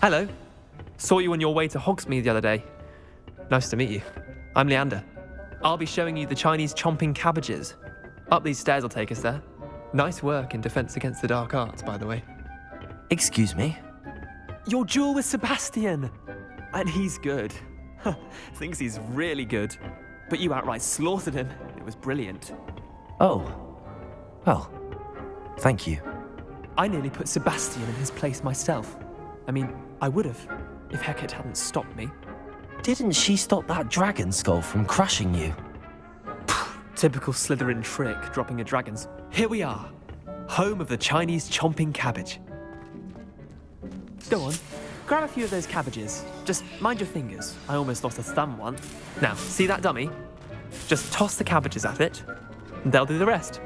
Hello. Saw you on your way to Hogsmeade the other day. Nice to meet you. I'm Leander. I'll be showing you the Chinese chomping cabbages. Up these stairs will take us there. Nice work in Defense Against the Dark Arts, by the way. Excuse me? Your duel with Sebastian! And he's good. Thinks he's really good. But you outright slaughtered him. It was brilliant. Oh. Well, thank you. I nearly put Sebastian in his place myself. I mean, I would have, if Hecate hadn't stopped me. Didn't she stop that dragon skull from crushing you? Typical Slytherin trick, dropping a dragon's. Here we are, home of the Chinese chomping cabbage. Go on, grab a few of those cabbages. Just mind your fingers. I almost lost a thumb once. Now, see that dummy? Just toss the cabbages at it, and they'll do the rest.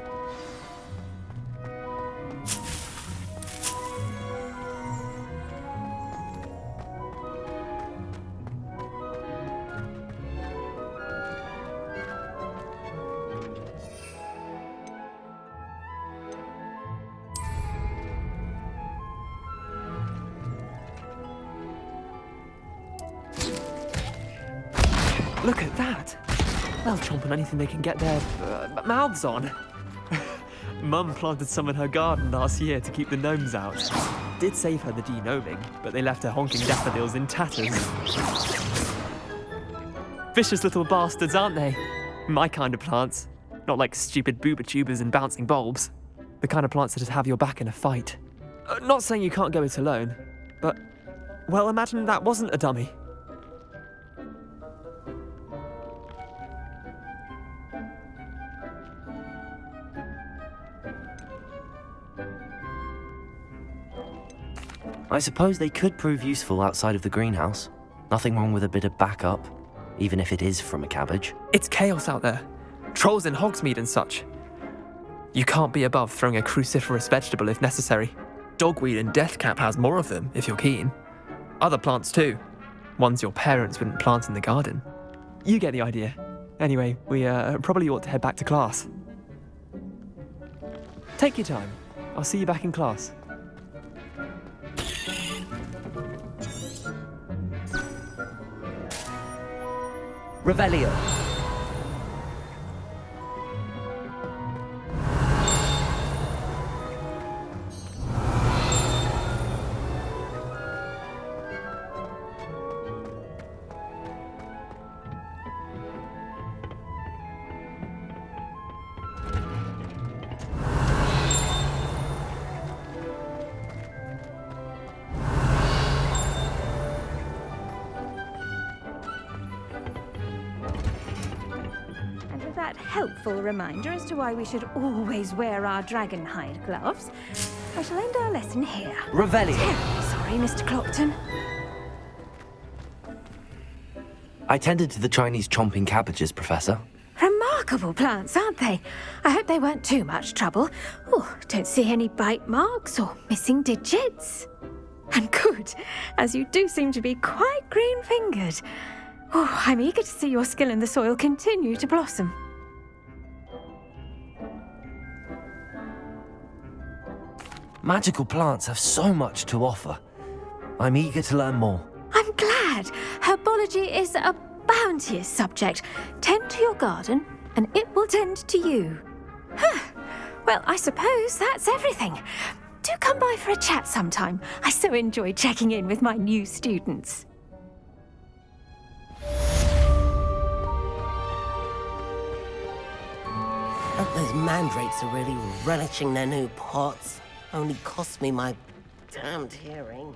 Look at that! They'll chomp on anything they can get their mouths on. Mum planted some in her garden last year to keep the gnomes out. Did save her the de-gnoming, but they left her honking daffodils in tatters. Vicious little bastards, aren't they? My kind of plants. Not like stupid booba tubers and bouncing bulbs. The kind of plants that just have your back in a fight. Not saying you can't go it alone, but, well, imagine that wasn't a dummy. I suppose they could prove useful outside of the greenhouse. Nothing wrong with a bit of backup, even if it is from a cabbage. It's chaos out there. Trolls in Hogsmeade and such. You can't be above throwing a cruciferous vegetable if necessary. Dogweed and deathcap has more of them, if you're keen. Other plants too. Ones your parents wouldn't plant in the garden. You get the idea. Anyway, we probably ought to head back to class. Take your time. I'll see you back in class. Revelio. Helpful reminder as to why we should always wear our dragon hide gloves. I shall end our lesson here. Revelio. Terribly sorry, Mr. Clopton. I tended to the Chinese chomping cabbages, Professor. Remarkable plants, aren't they? I hope they weren't too much trouble. Oh, don't see any bite marks or missing digits. And good, as you do seem to be quite green-fingered. Oh, I'm eager to see your skill in the soil continue to blossom. Magical plants have so much to offer. I'm eager to learn more. I'm glad. Herbology is a bounteous subject. Tend to your garden, and it will tend to you. Well, I suppose that's everything. Do come by for a chat sometime. I so enjoy checking in with my new students. Hope those mandrakes are really relishing their new pots. Only cost me my damned hearing.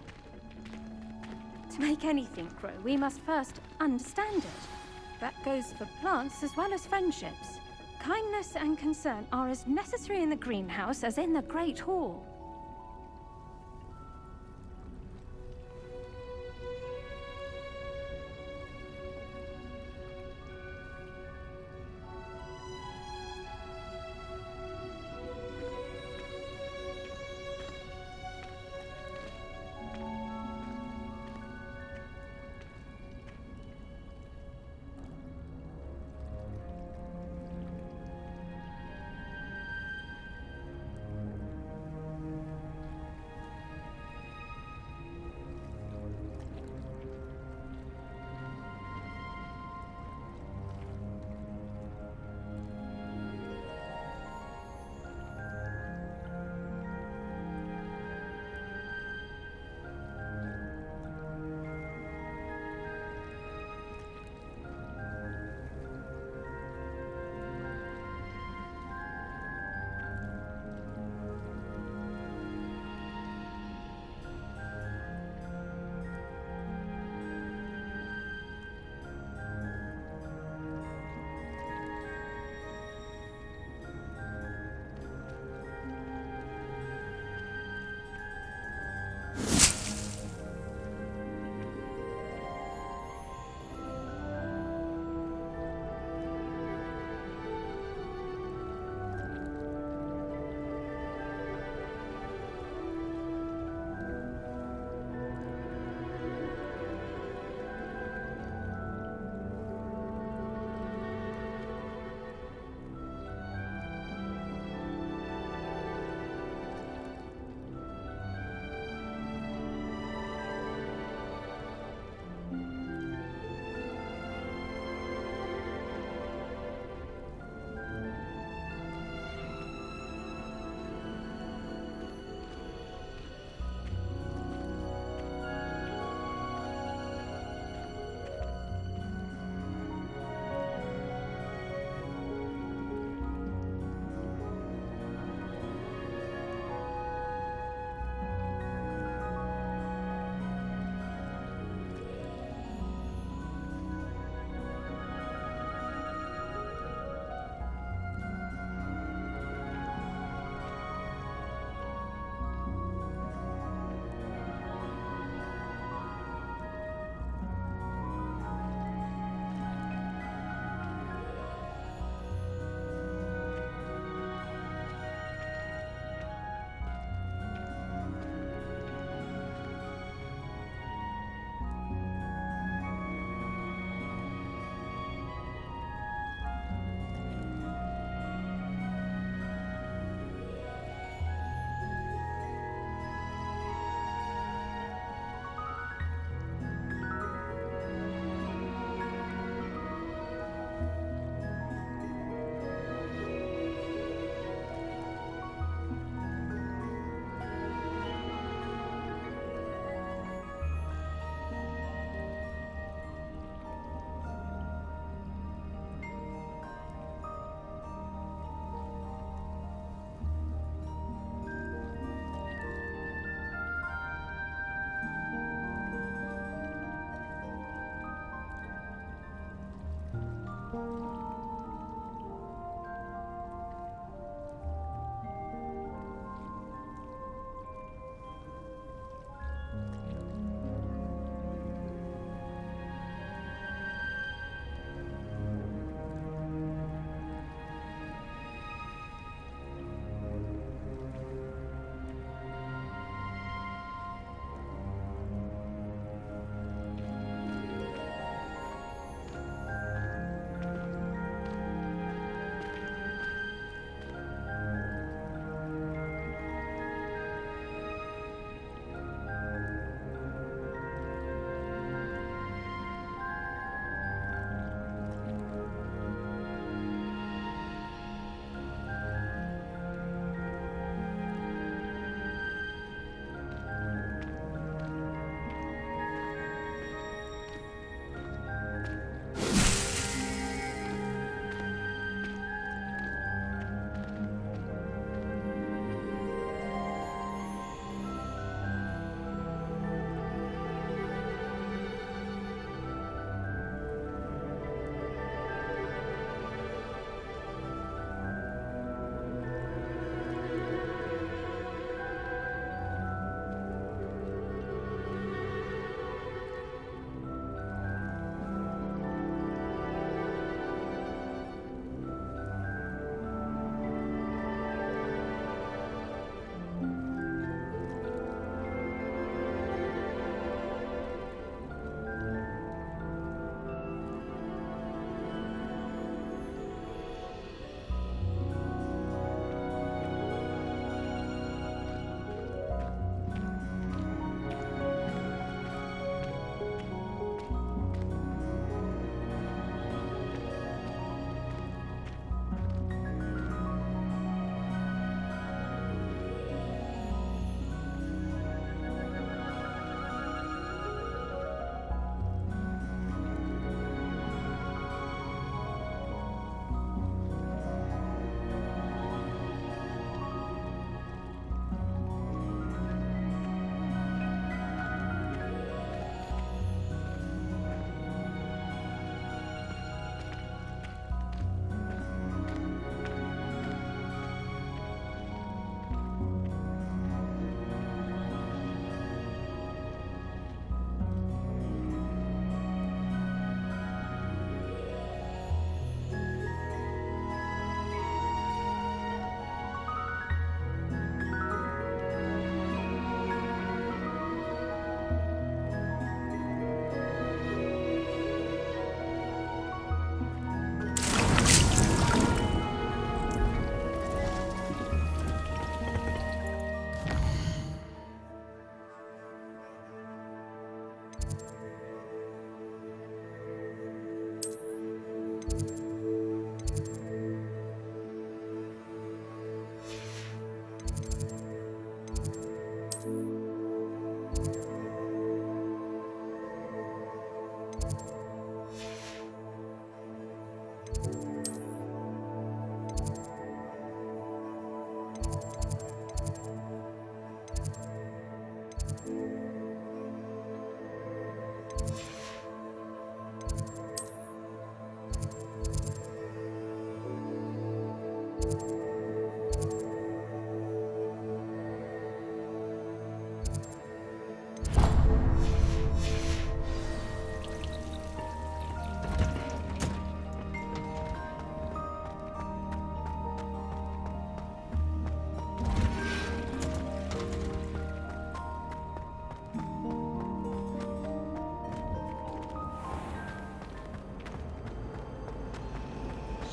To make anything grow, we must first understand it. That goes for plants as well as friendships. Kindness and concern are as necessary in the greenhouse as in the Great Hall.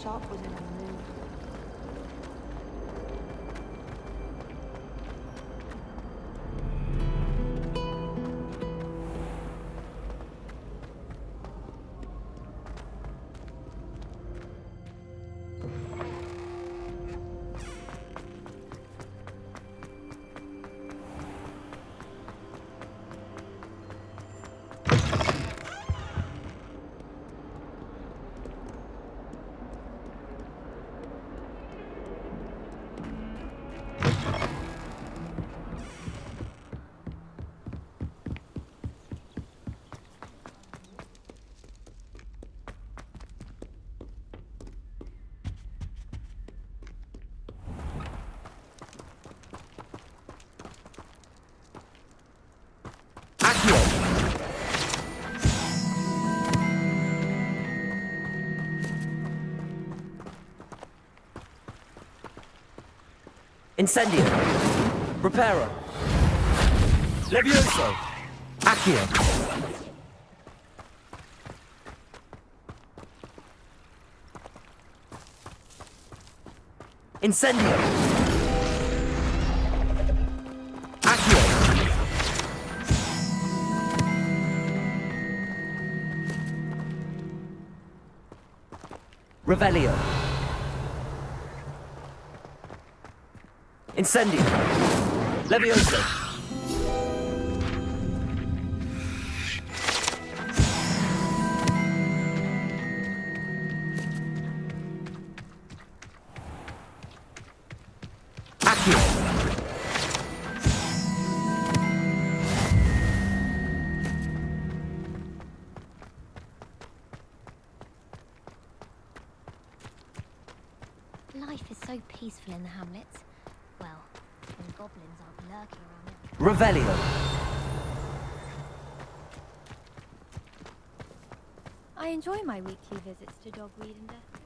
Sharp was in a mood. Incendio. Reparo. Levioso. Accio. Incendio. Accio. Revelio. Incendio. Levioso. Accio. Life is so peaceful in the hamlets. Well, when goblins aren't lurking around it. Revelio. I enjoy my weekly visits to Dogweed and Death.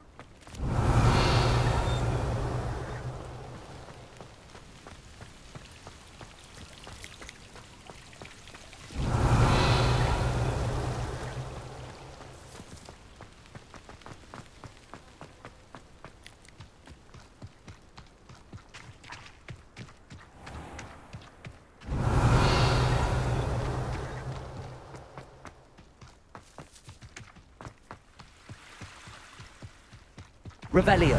Revelio.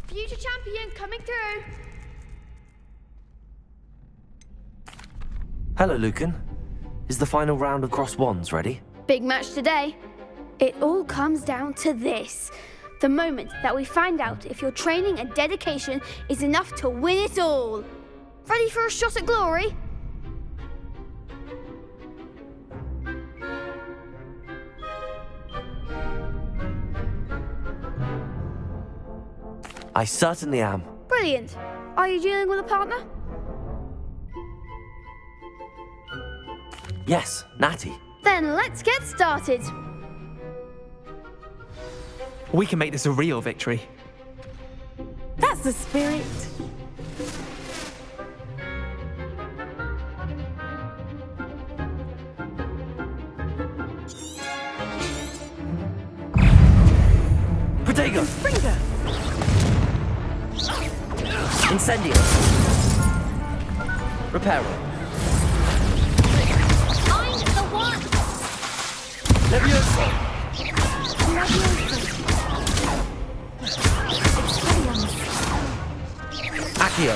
Future champion coming through! Hello, Lucan. Is the final round of Cross Wands ready? Big match today. It all comes down to this. The moment that we find out if your training and dedication is enough to win it all. Ready for a shot at glory? I certainly am. Brilliant. Are you dealing with a partner? Yes, Natty. Then let's get started. We can make this a real victory. That's the spirit. Protego. Springer. Incendio. Reparo. I'm the one! Levioso. Accio.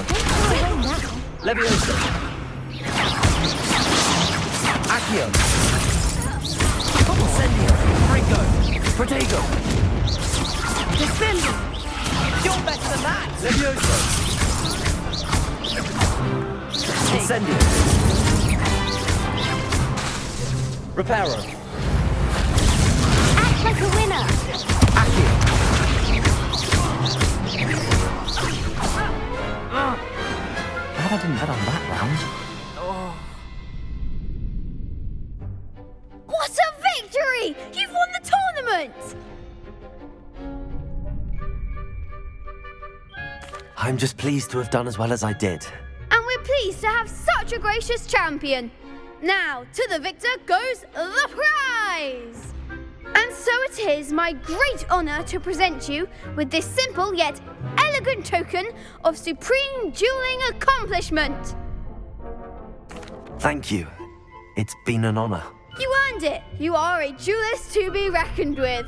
Levioso. Accio. Incendio. Ringo. Protego. Defendo! You're better than that! Levioso. Incendio. Reparo. Act like a winner! Accio. Glad I didn't bet on that round. What a victory! You've won the tournament! I'm just pleased to have done as well as I did. And we're pleased to have such a gracious champion. Now, to the victor goes the prize! And so it is my great honour to present you with this simple yet elegant token of supreme dueling accomplishment. Thank you. It's been an honor. You earned it. You are a duelist to be reckoned with.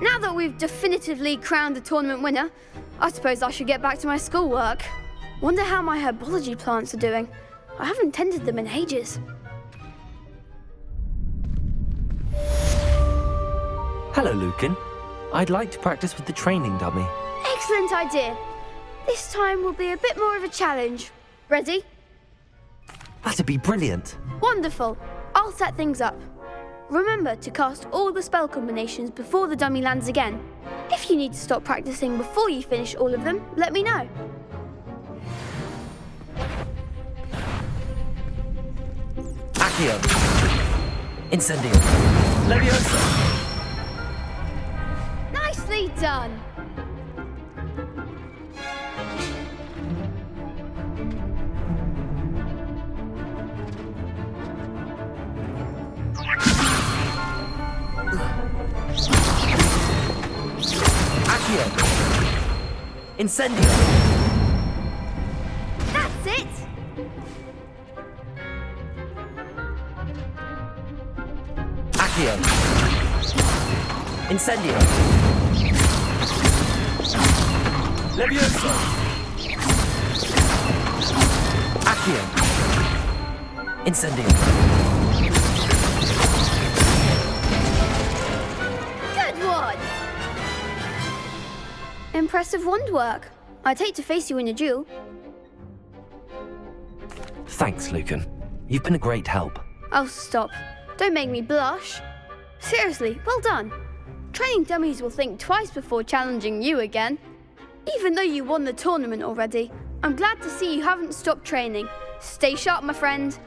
Now that we've definitively crowned the tournament winner, I suppose I should get back to my schoolwork. Wonder how my herbology plants are doing. I haven't tended them in ages. Hello, Lucan. I'd like to practice with the training dummy. Excellent idea. This time will be a bit more of a challenge. Ready? That'd be brilliant. Wonderful. I'll set things up. Remember to cast all the spell combinations before the dummy lands again. If you need to stop practicing before you finish all of them, let me know. Accio. Incendio. Levioso. Nicely done. Accio. Incendio. That's it. Accio. Incendio. Levioso. Accio. Incendio. Good one. Impressive wand work. I'd hate to face you in a duel. Thanks, Lucan. You've been a great help. Oh, stop. Don't make me blush. Seriously, well done. Training dummies will think twice before challenging you again. Even though you won the tournament already, I'm glad to see you haven't stopped training. Stay sharp, my friend.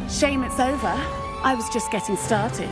Shame it's over. I was just getting started.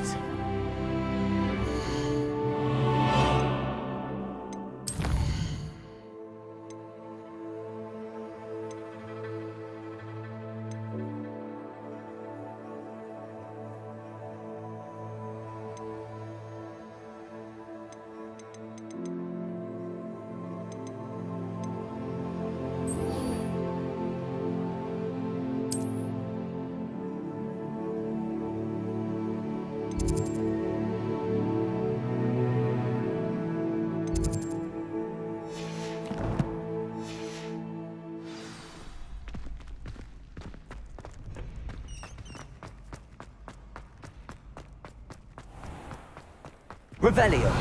Revelio.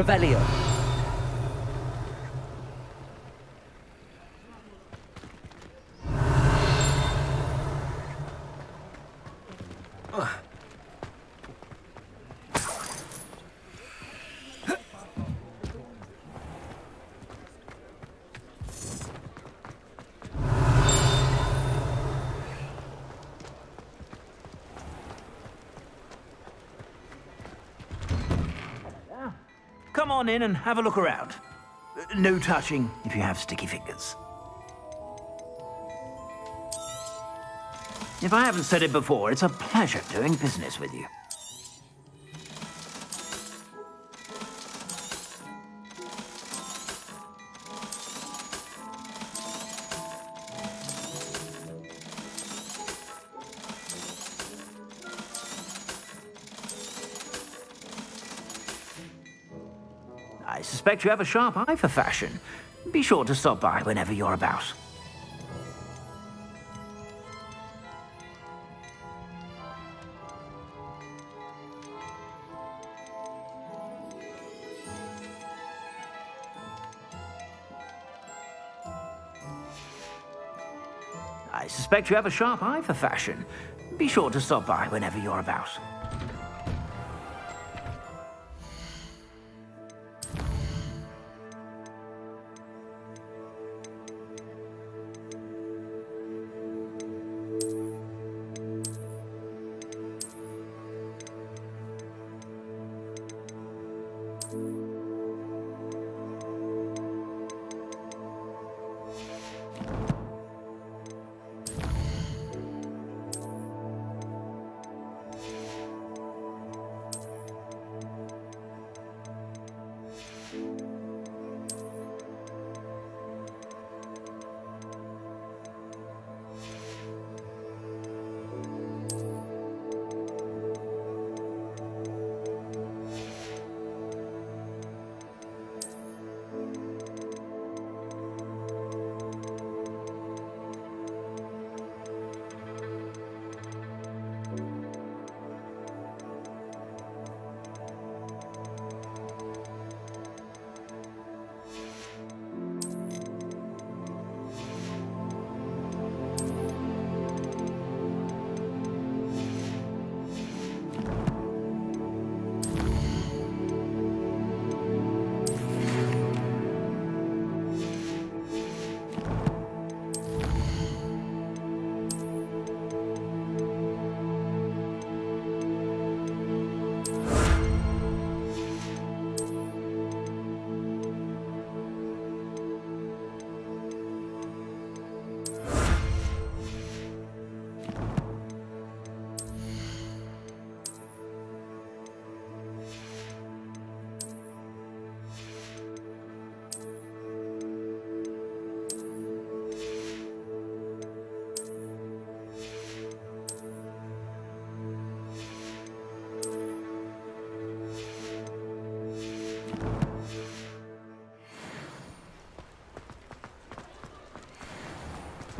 Revelio. Come on in and have a look around. No touching if you have sticky fingers. If I haven't said it before, it's a pleasure doing business with you. I suspect you have a sharp eye for fashion. Be sure to stop by whenever you're about. I suspect you have a sharp eye for fashion. Be sure to stop by whenever you're about.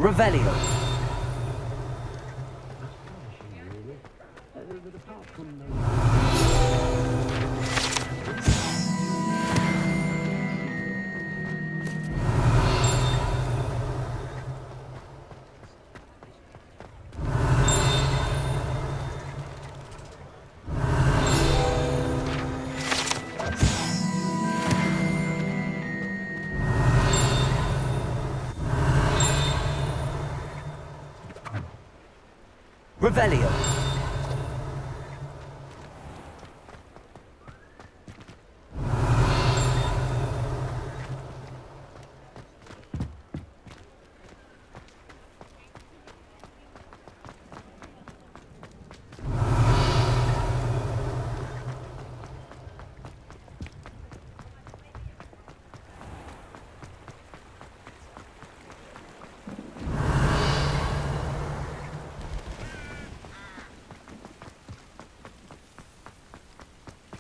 Revelio. Revelio.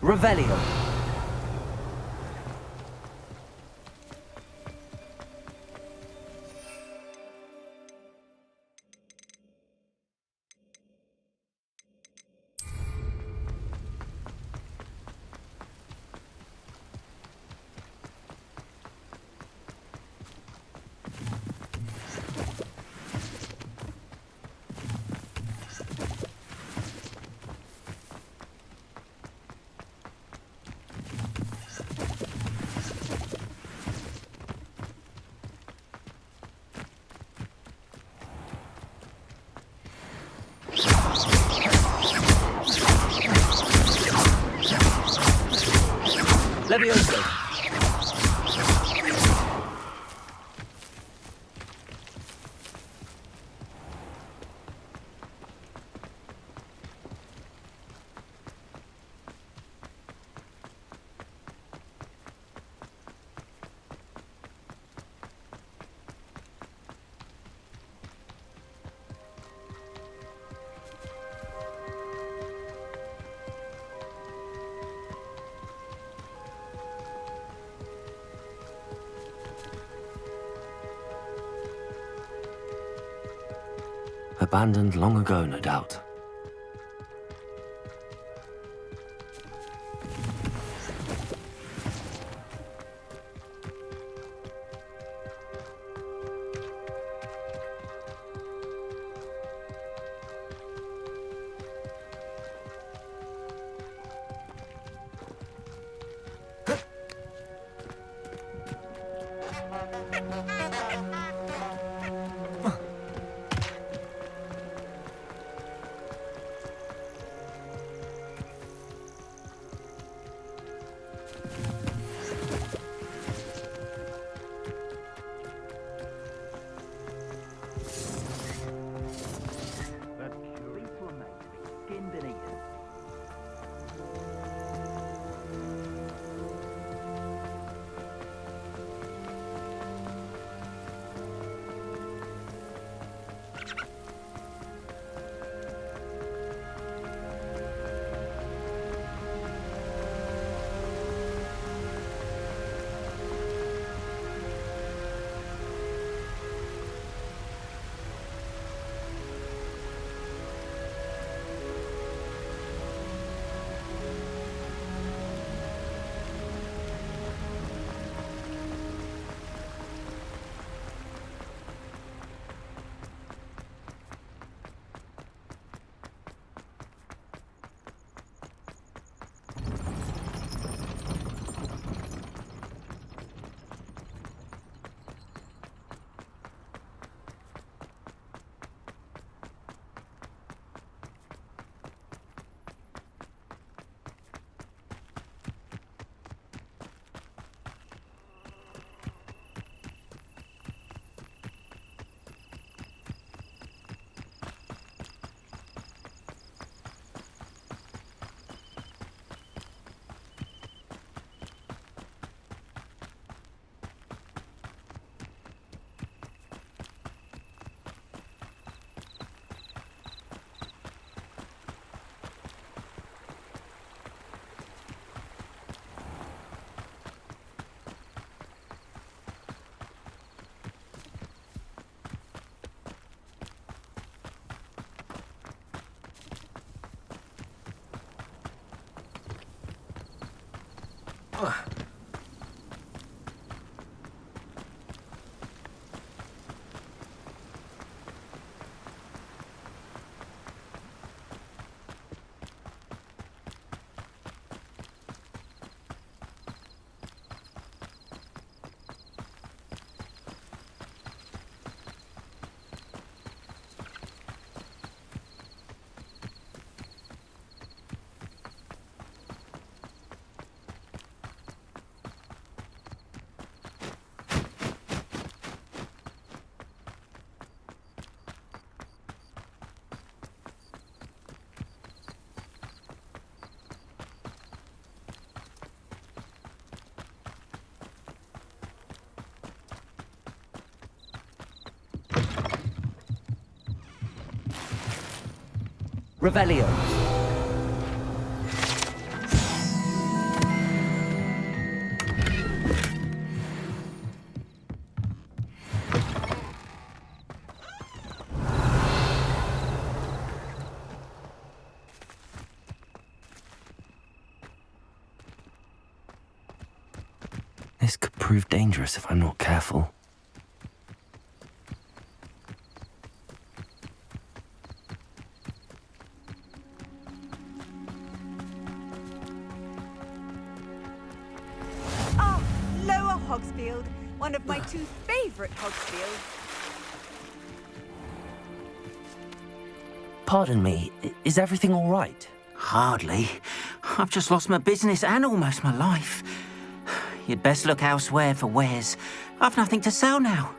Revelio. Levioso! Abandoned long ago, no doubt. Revelio. This could prove dangerous if I'm not careful. One of my two favorite Hogsfields. Pardon me, is everything all right? Hardly. I've just lost my business and almost my life. you'd best look elsewhere for wares. I've nothing to sell now.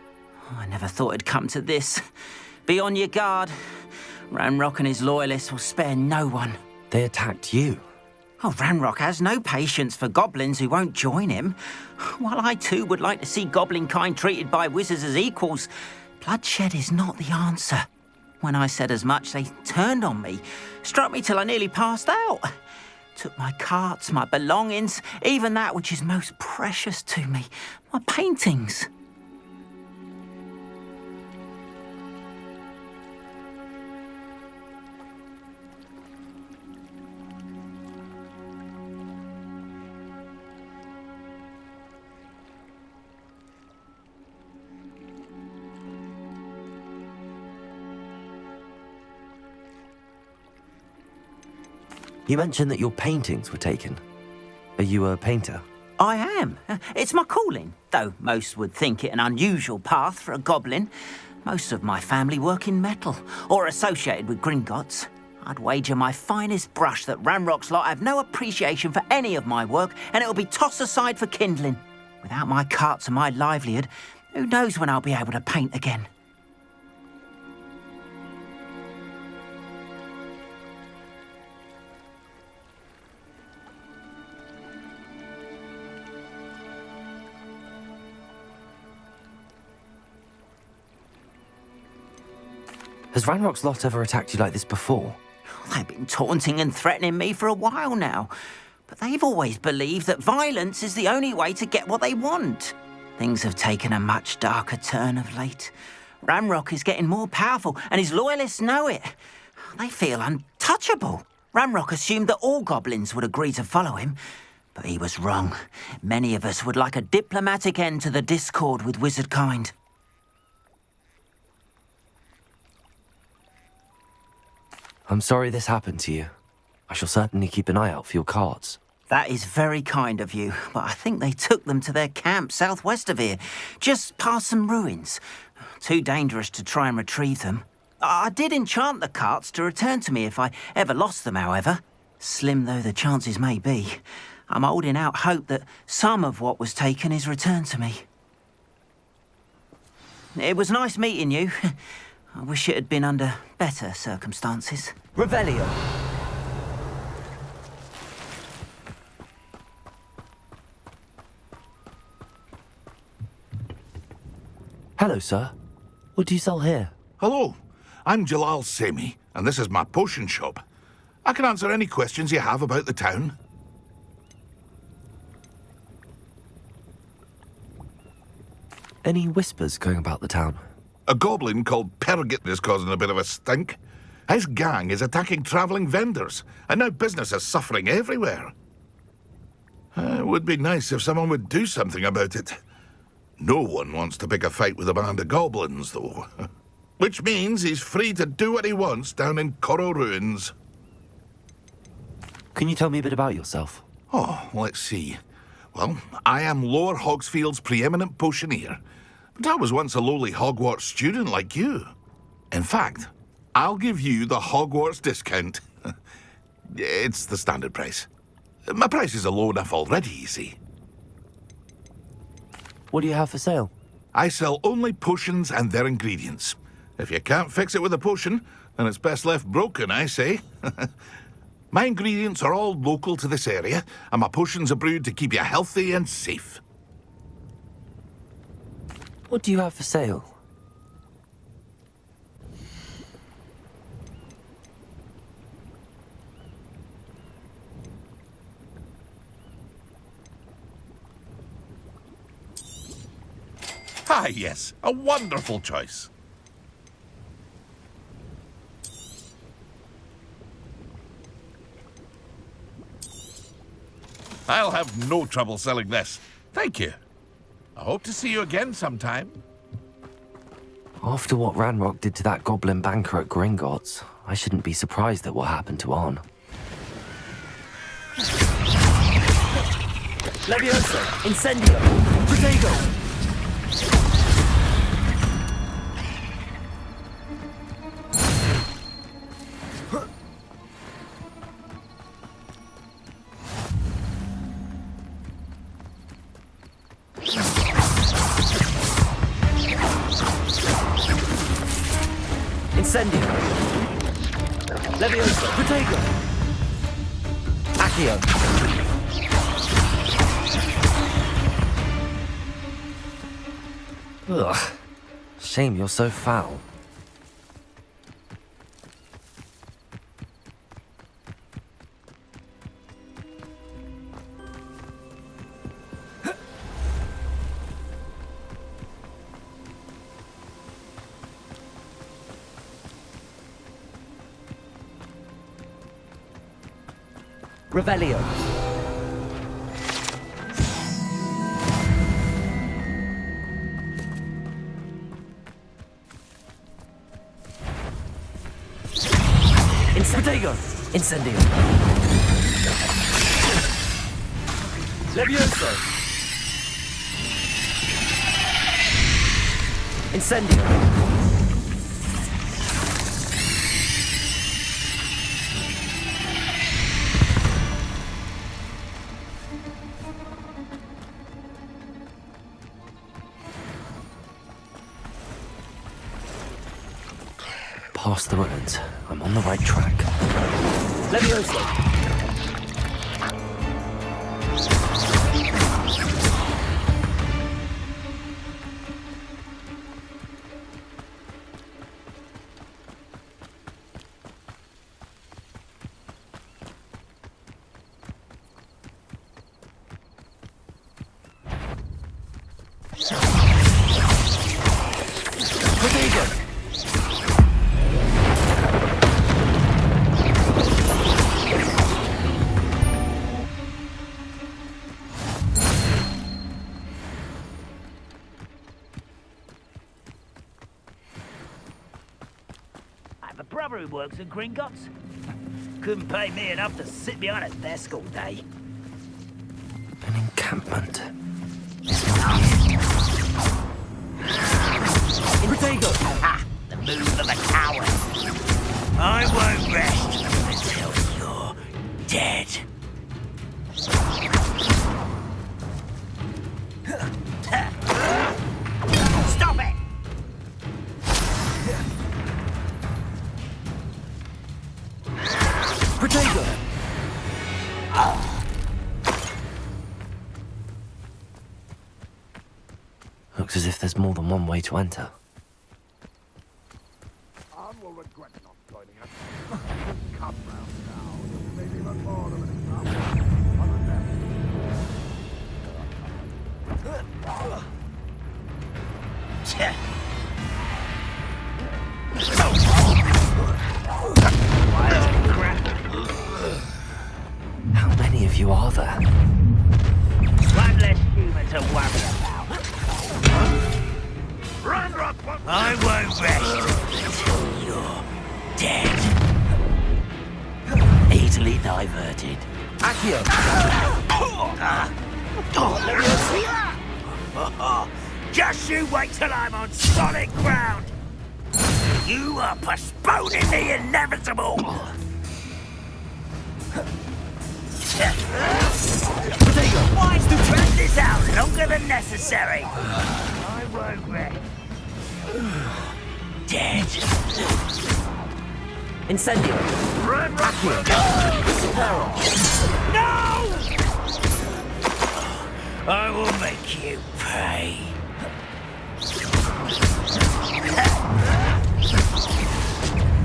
I never thought it'd come to this. Be on your guard. Ranrock and his loyalists will spare no one. They attacked you. Oh, Ranrock has no patience for goblins who won't join him. While I too would like to see goblin kind treated by wizards as equals, bloodshed is not the answer. When I said as much, they turned on me, struck me till I nearly passed out. Took my carts, my belongings, even that which is most precious to me, my paintings. You mentioned that your paintings were taken. Are you a painter? I am. It's my calling, though most would think it an unusual path for a goblin. Most of my family work in metal, or associated with Gringotts. I'd wager my finest brush that Ranrock's lot have no appreciation for any of my work, and it'll be tossed aside for kindling. Without my carts and my livelihood, who knows when I'll be able to paint again? Has Ranrock's lot ever attacked you like this before? They've been taunting and threatening me for a while now, but they've always believed that violence is the only way to get what they want. Things have taken a much darker turn of late. Ranrock is getting more powerful, and his loyalists know it. They feel untouchable. Ranrock assumed that all goblins would agree to follow him, but he was wrong. Many of us would like a diplomatic end to the discord with wizard kind. I'm sorry this happened to you. I shall certainly keep an eye out for your cards. That is very kind of you, but I think they took them to their camp southwest of here, just past some ruins. Too dangerous to try and retrieve them. I did enchant the carts to return to me if I ever lost them, however. Slim though the chances may be, I'm holding out hope that some of what was taken is returned to me. It was nice meeting you. I wish it had been under better circumstances. Revelio. Hello, sir. What do you sell here? Hello, I'm Jalal Semi, and this is my potion shop. I can answer any questions you have about the town. Any whispers going about the town? A goblin called Pergit is causing a bit of a stink. His gang is attacking travelling vendors, and now business is suffering everywhere. It would be nice if someone would do something about it. No one wants to pick a fight with a band of goblins, though. Which means he's free to do what he wants down in Corro Ruins. Can you tell me a bit about yourself? Oh, let's see. Well, I am Lower Hogsfield's preeminent potioneer, but I was once a lowly Hogwarts student like you. In fact, I'll give you the Hogwarts discount. It's the standard price. My prices are low enough already, you see. What do you have for sale? I sell only potions and their ingredients. If you can't fix it with a potion, then it's best left broken, I say. My ingredients are all local to this area, and my potions are brewed to keep you healthy and safe. What do you have for sale? Ah, yes, a wonderful choice. I'll have no trouble selling this. Thank you. I hope to see you again sometime. After what Ranrock did to that goblin banker at Gringotts, I shouldn't be surprised at what happened to Arn. Levioso. Incendio. Protego. Leviosa! Protego! Accio! Ugh. Shame you're so foul. Revelio. Protego. Incendio. Levioso. Incendio. Past the ruins. I'm on the right track. Levioso! Protego! A brother who works at Gringotts. Couldn't pay me enough to sit behind a desk all day. An encampment. Protego! Ha! The move of a coward. I won't rest until you're dead. Stop it! Protego! Looks as if there's more than one way to enter. Anne will regret not joining us. Come round now. Maybe even more of an example. On the How many of you are there? One less human to worry about. I won't rest until you're dead. Easily diverted. Accio! Just you wait till I'm on solid ground. You are postponing the inevitable. Why to drag this out longer than necessary? I won't rest. Dead. Incendio! Accio! No! I will make you pay.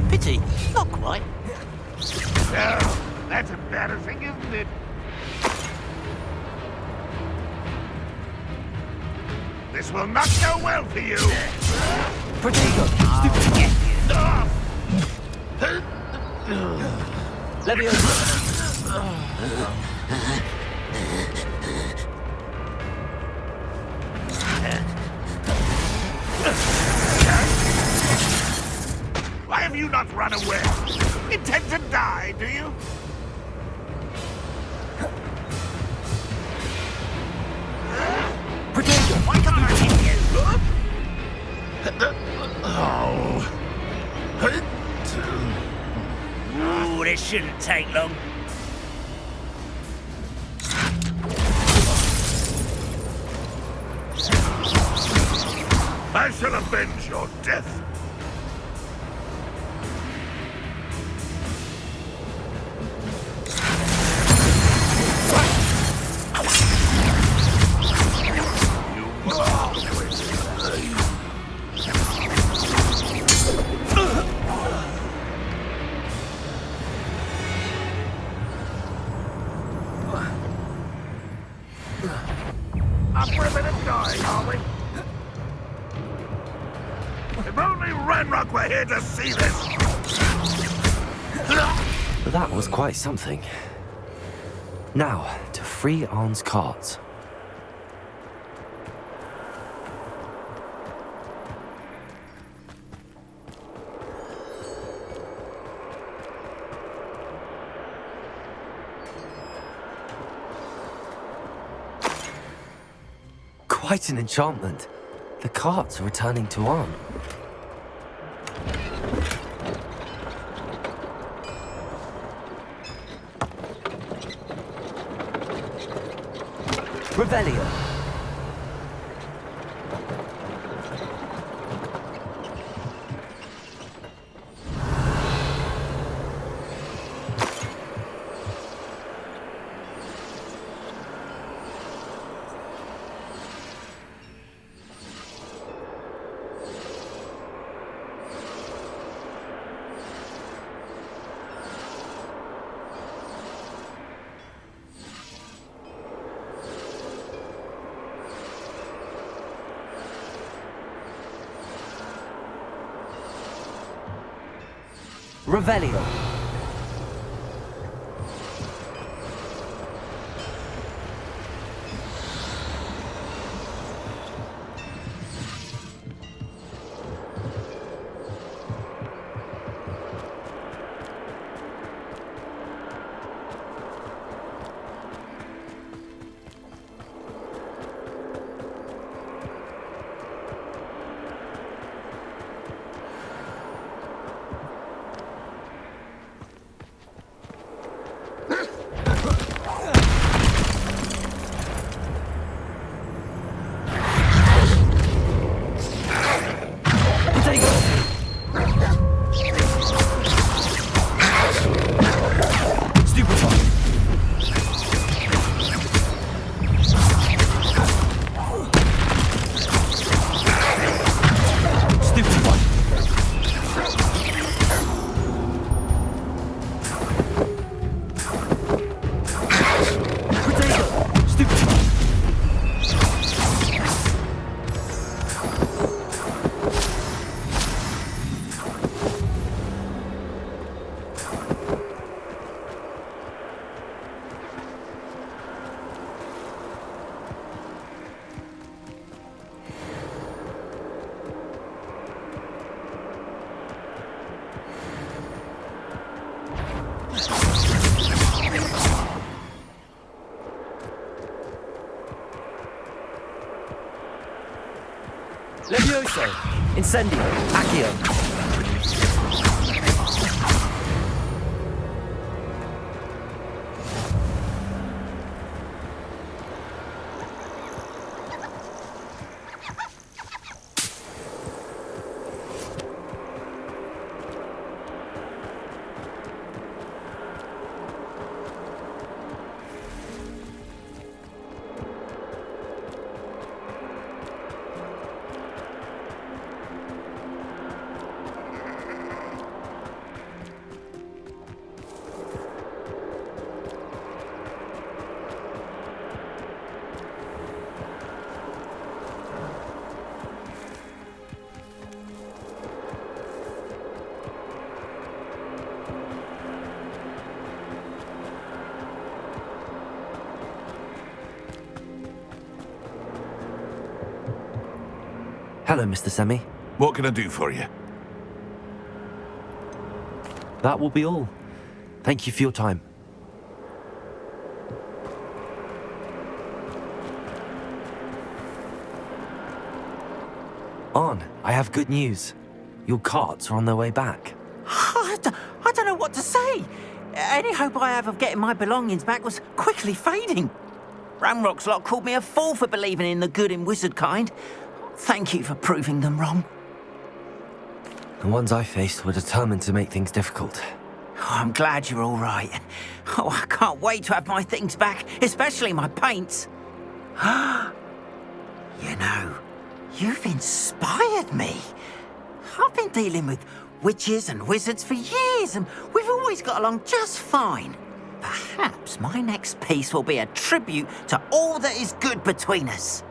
Pity, not quite. No, that's embarrassing, isn't it? This will not go well for you. Protego! Leviosa! Why have you not run away? Intend to die, do you? Protego! Why can't I hit you? Ooh, this shouldn't take long. I shall avenge your death. flying, are we? If only Ranrock were here to see this! That was quite something. Now, to free Arn's cards. Quite an enchantment. The carts are returning to Arn. Revelio. Revelio. Levioso! Incendio! Accio! Hello, Mr. Semi. What can I do for you? That will be all. Thank you for your time. Arn, I have good news. Your carts are on their way back. I don't know what to say. Any hope I have of getting my belongings back was quickly fading. Ramrock's lot called me a fool for believing in the good in wizard kind. Thank you for proving them wrong. The ones I faced were determined to make things difficult. Oh, I'm glad you're all right. Oh, I can't wait to have my things back, especially my paints. You know, you've inspired me. I've been dealing with witches and wizards for years, and we've always got along just fine. Perhaps my next piece will be a tribute to all that is good between us.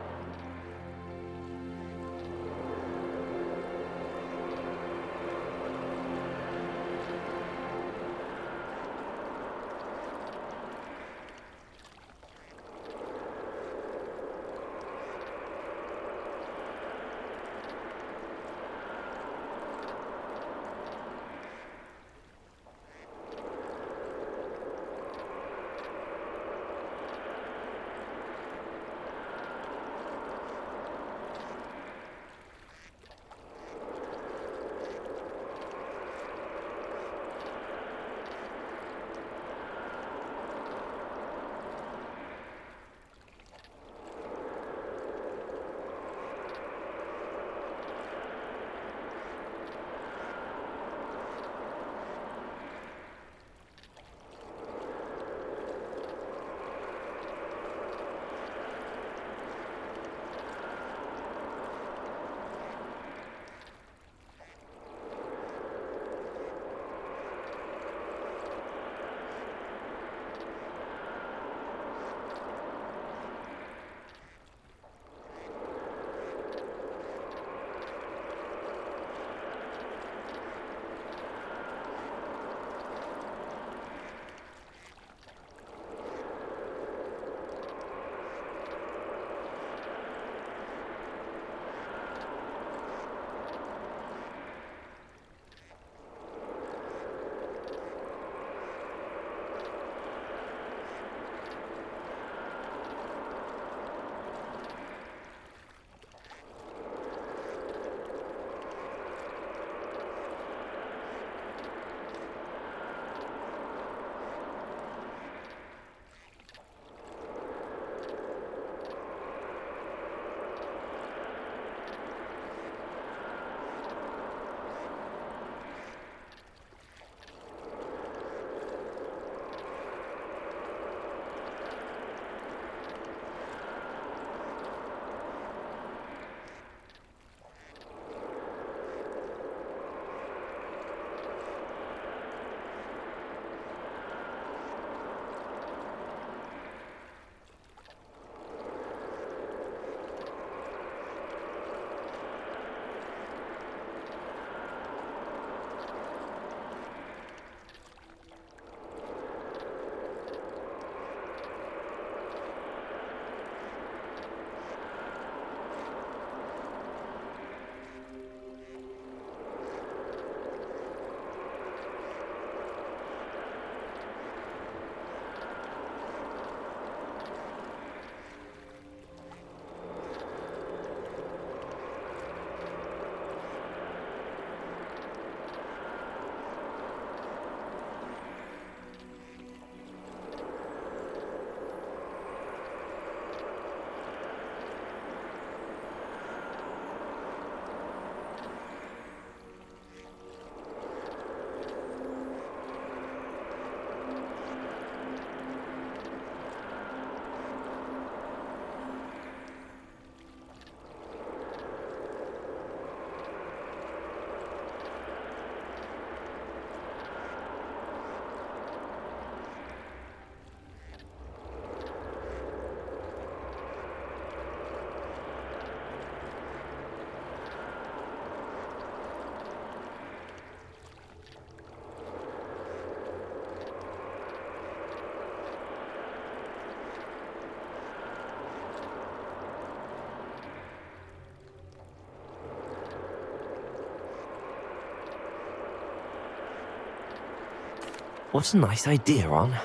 What a nice idea, Ron.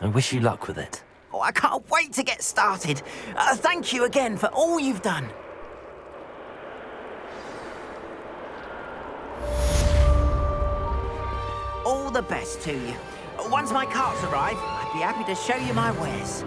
I wish you luck with it. Oh, I can't wait to get started. Thank you again for all you've done. All the best to you. Once my carts arrive, I'd be happy to show you my wares.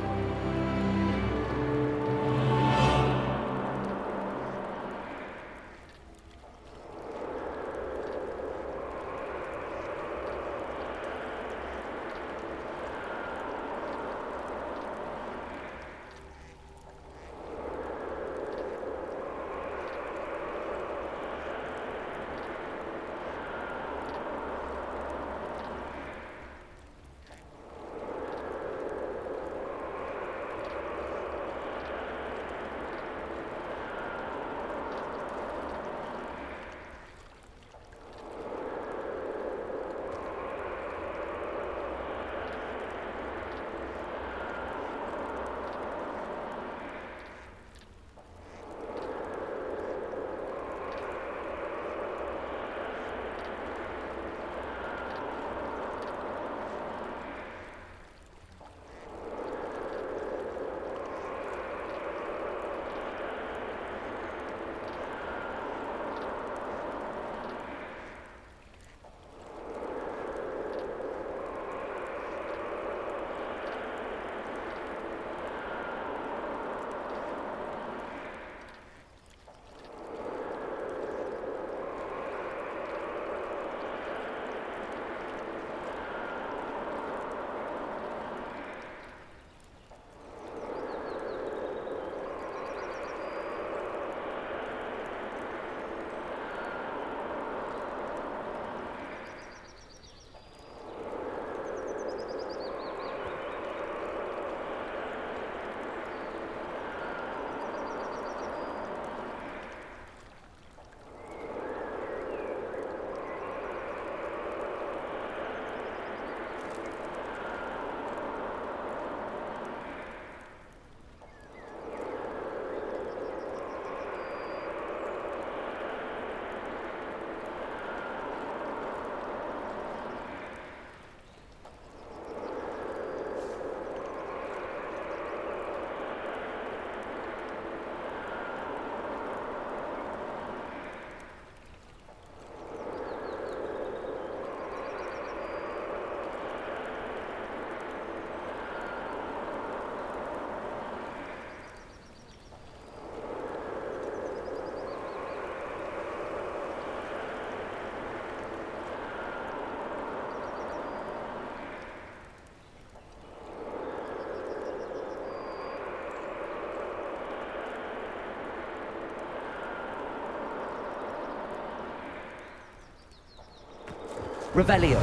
Revelio.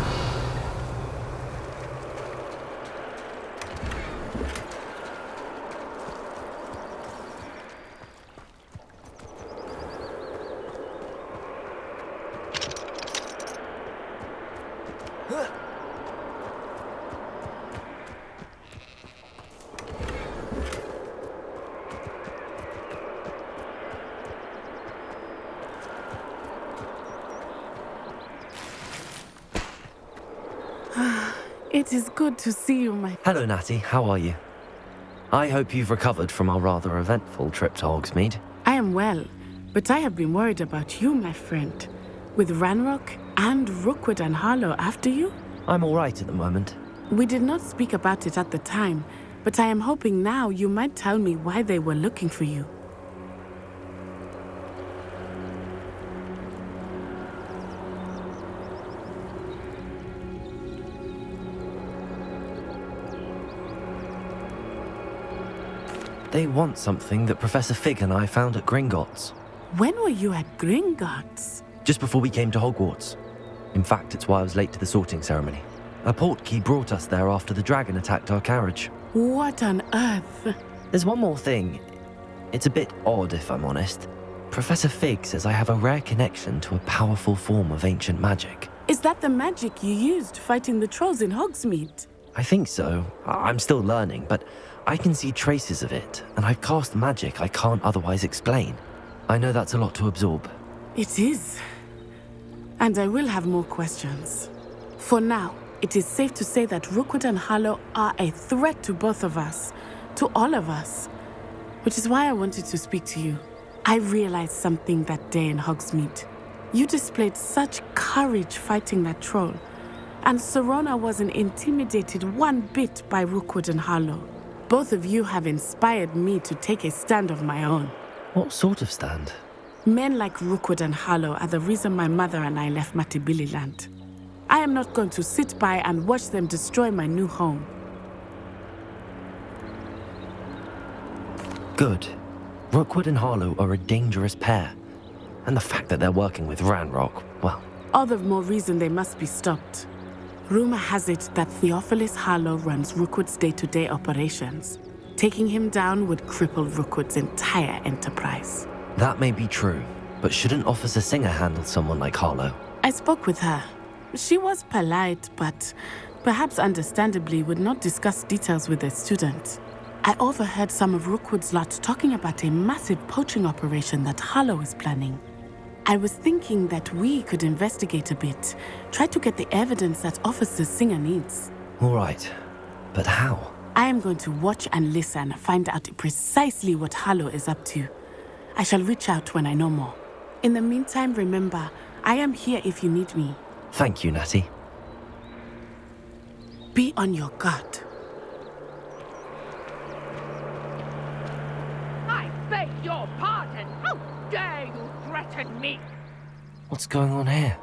It is good to see you, my... Hello, Natty. How are you? I hope you've recovered from our rather eventful trip to Hogsmeade. I am well, but I have been worried about you, my friend. With Ranrock and Rookwood and Harlow after you? I'm all right at the moment. We did not speak about it at the time, but I am hoping now you might tell me why they were looking for you. They want something that Professor Fig and I found at Gringotts. When were you at Gringotts? Just before we came to Hogwarts. In fact, it's why I was late to the sorting ceremony. A portkey brought us there after the dragon attacked our carriage. What on earth? There's one more thing. It's a bit odd, if I'm honest. Professor Fig says I have a rare connection to a powerful form of ancient magic. Is that the magic you used fighting the trolls in Hogsmeade? I think so. I'm still learning, but I can see traces of it, and I've cast magic I can't otherwise explain. I know that's a lot to absorb. It is. And I will have more questions. For now, It is safe to say that Rookwood and Harlow are a threat to both of us, to all of us. Which is why I wanted to speak to you. I realized something that day in Hogsmeade. You displayed such courage fighting that troll, and Serona wasn't intimidated one bit by Rookwood and Harlow. Both of you have inspired me to take a stand of my own. What sort of stand? Men like Rookwood and Harlow are the reason my mother and I left Matibili land. I am not going to sit by and watch them destroy my new home. Good. Rookwood and Harlow are a dangerous pair. And the fact that they're working with Ranrock, well... All the more reason they must be stopped. Rumor has it that Theophilus Harlow runs Rookwood's day-to-day operations. Taking him down would cripple Rookwood's entire enterprise. That may be true, but shouldn't Officer Singer handle someone like Harlow? I spoke with her. She was polite, but perhaps understandably would not discuss details with a student. I overheard some of Rookwood's lot talking about a massive poaching operation that Harlow is planning. I was thinking that we could investigate a bit, try to get the evidence that Officer Singer needs. All right, but how? I am going to watch and listen, find out precisely what Harlow is up to. I shall reach out when I know more. In the meantime, remember, I am here if you need me. Thank you, Natty. Be on your guard. I beg your pardon! How dare you threaten me? What's going on here?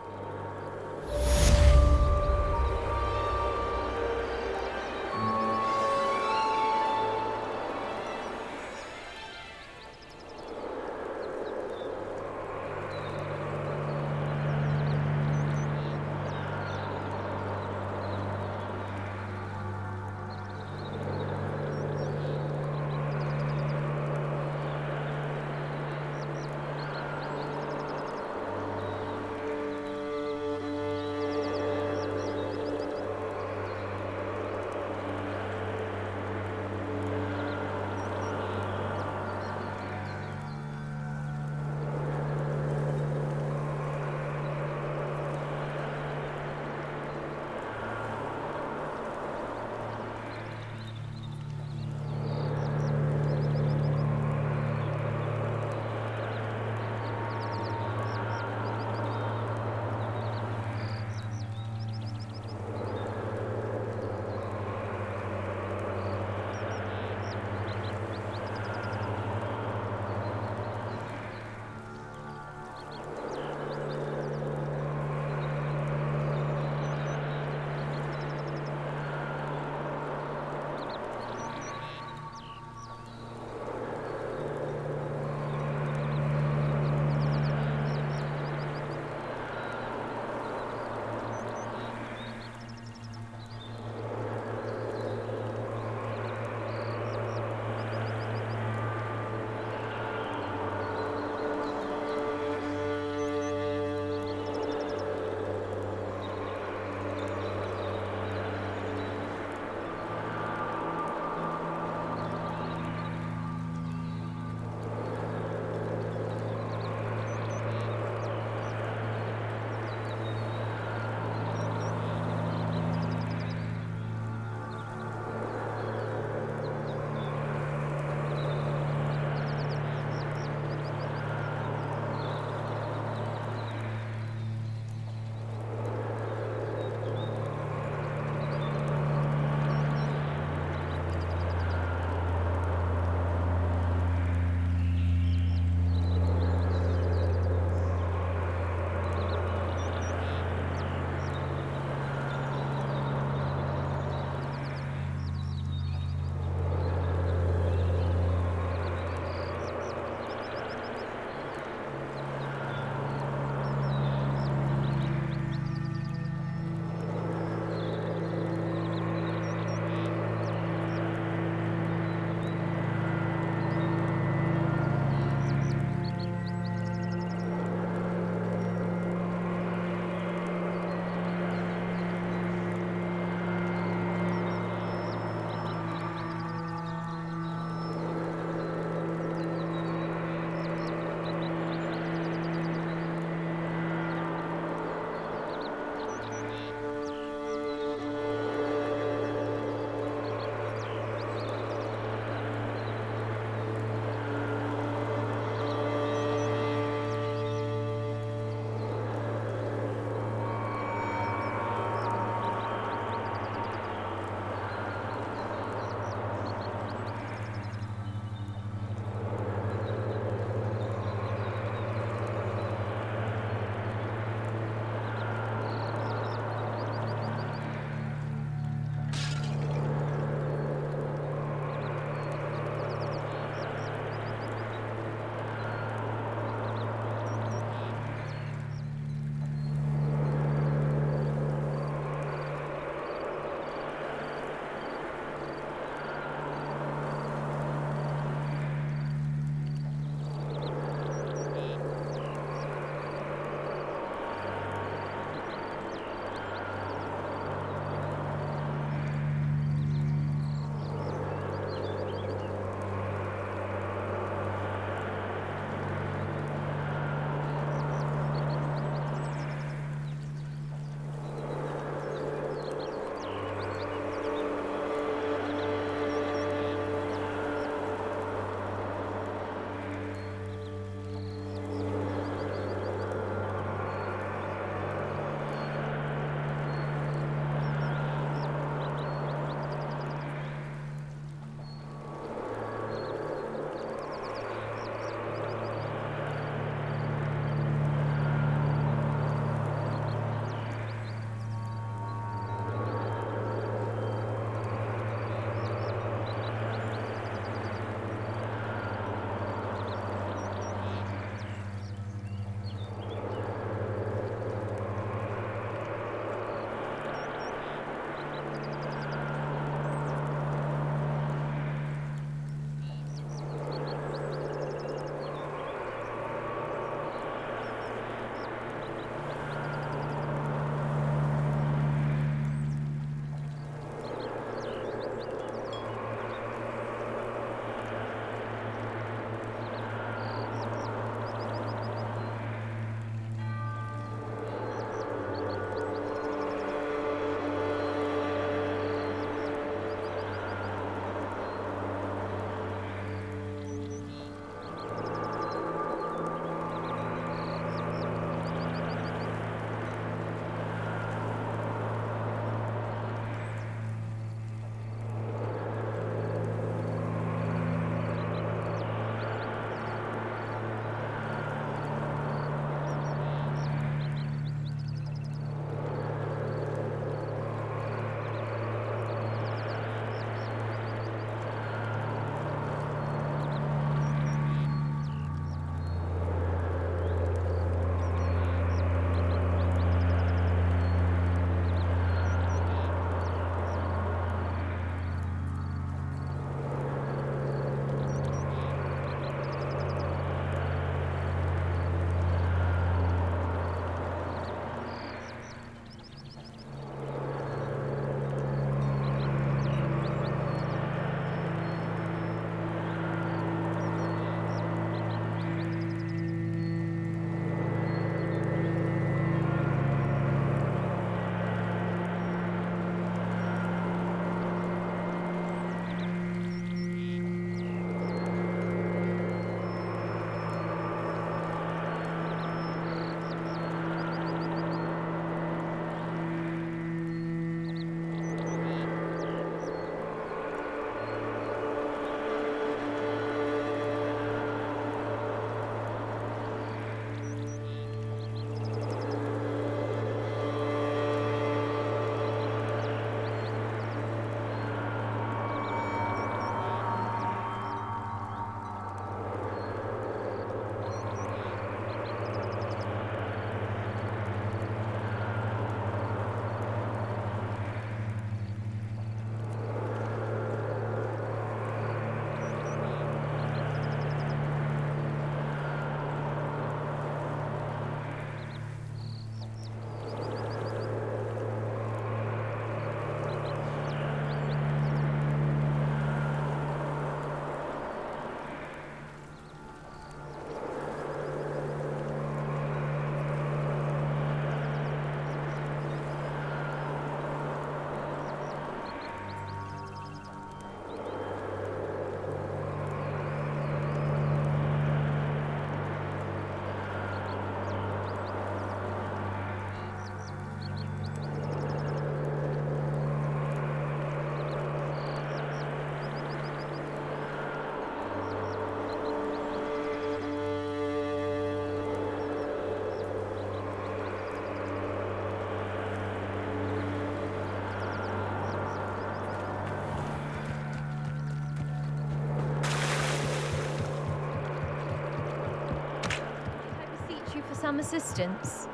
some assistance?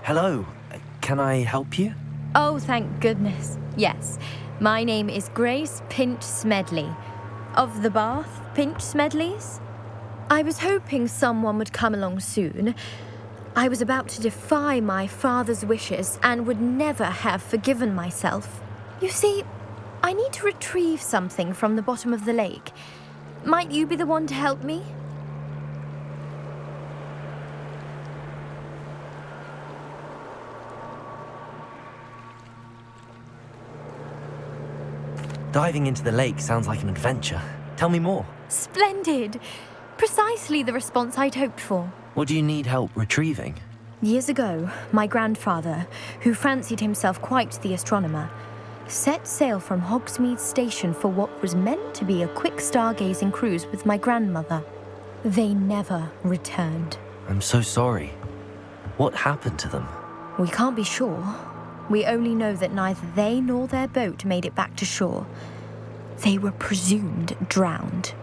Hello, can I help you? Oh, thank goodness. Yes. My name is Grace Pinch Smedley. Of the Bath Pinch Smedleys? I was hoping someone would come along soon. I was about to defy my father's wishes and would never have forgiven myself. You see, I need to retrieve something from the bottom of the lake. Might you be the one to help me? Diving into the lake sounds like an adventure. Tell me more. Splendid! Precisely the response I'd hoped for. What do you need help retrieving? Years ago, my grandfather, who fancied himself quite the astronomer, set sail from Hogsmeade Station for what was meant to be a quick stargazing cruise with my grandmother. They never returned. I'm so sorry. What happened to them? We can't be sure. We only know that neither they nor their boat made it back to shore. They were presumed drowned.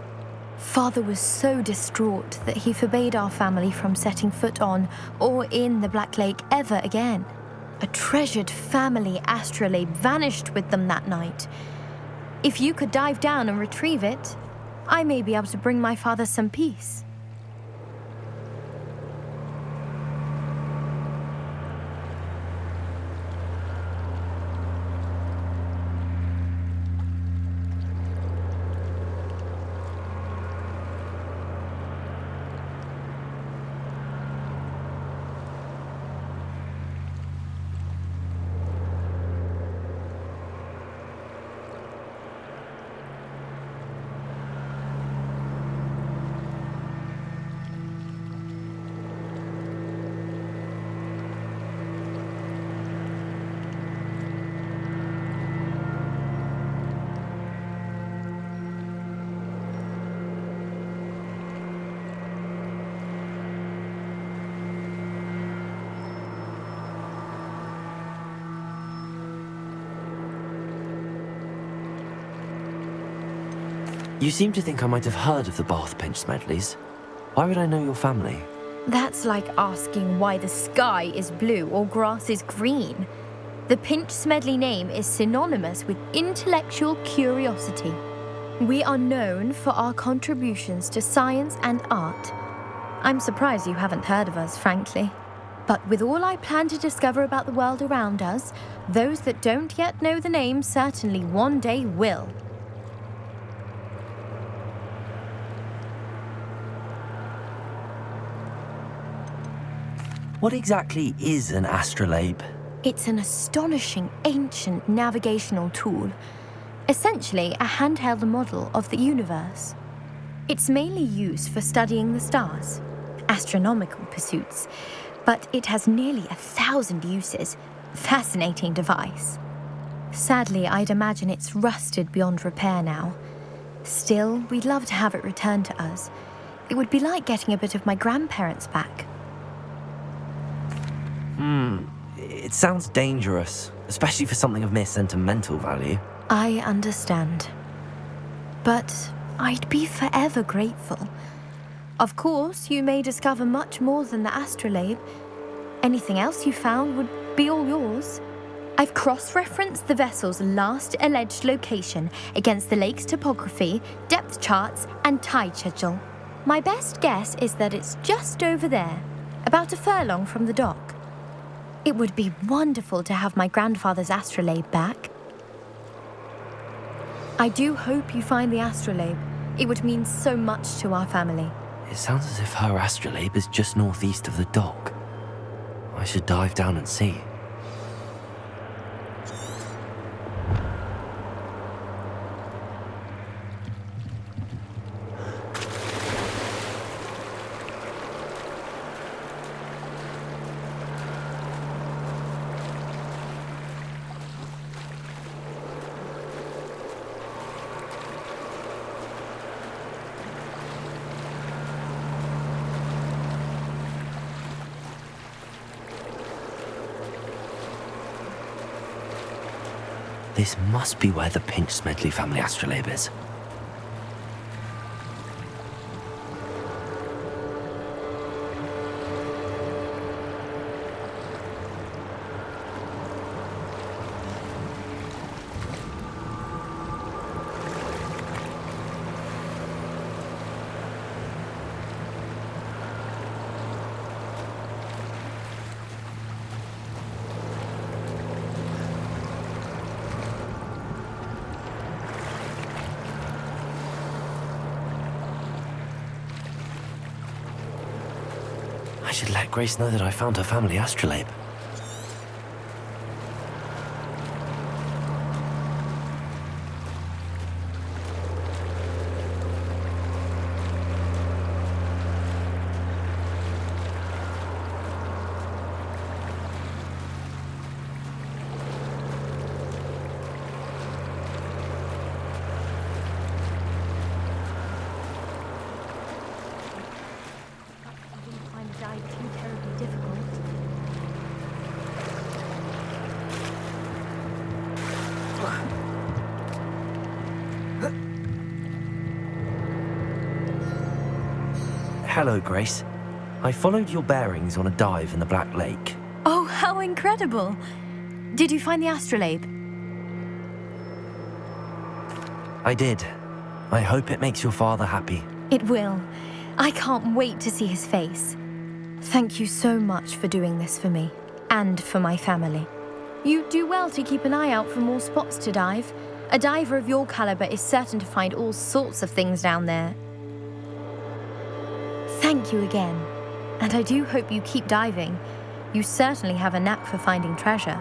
Father was so distraught that he forbade our family from setting foot on or in the Black Lake ever again. A treasured family astrolabe vanished with them that night. If you could dive down and retrieve it, I may be able to bring my father some peace. You seem to think I might have heard of the Bath Pinch Smedleys. Why would I know your family? That's like asking why the sky is blue or grass is green. The Pinch Smedley name is synonymous with intellectual curiosity. We are known for our contributions to science and art. I'm surprised you haven't heard of us, frankly. But with all I plan to discover about the world around us, those that don't yet know the name certainly one day will. What exactly is an astrolabe? It's an astonishing ancient navigational tool, essentially a handheld model of the universe. It's mainly used for studying the stars, astronomical pursuits, but it has nearly 1,000 uses. Fascinating device. Sadly, I'd imagine it's rusted beyond repair now. Still, we'd love to have it returned to us. It would be like getting a bit of my grandparents back. It sounds dangerous, especially for something of mere sentimental value. I understand. But I'd be forever grateful. Of course, you may discover much more than the astrolabe. Anything else you found would be all yours. I've cross-referenced the vessel's last alleged location against the lake's topography, depth charts, and tide schedule. My best guess is that it's just over there, about a furlong from the dock. It would be wonderful to have my grandfather's astrolabe back. I do hope you find the astrolabe. It would mean so much to our family. It sounds as if her astrolabe is just northeast of the dock. I should dive down and see. This must be where the Pinch Smedley family astrolabe is. I should let Grace know that I found her family astrolabe. Find the dive too terribly difficult. Hello, Grace. I followed your bearings on a dive in the Black Lake. Oh, how incredible! Did you find the astrolabe? I did. I hope it makes your father happy. It will. I can't wait to see his face. Thank you so much for doing this for me, and for my family. You do well to keep an eye out for more spots to dive. A diver of your caliber is certain to find all sorts of things down there. Thank you again, and I do hope you keep diving. You certainly have a knack for finding treasure.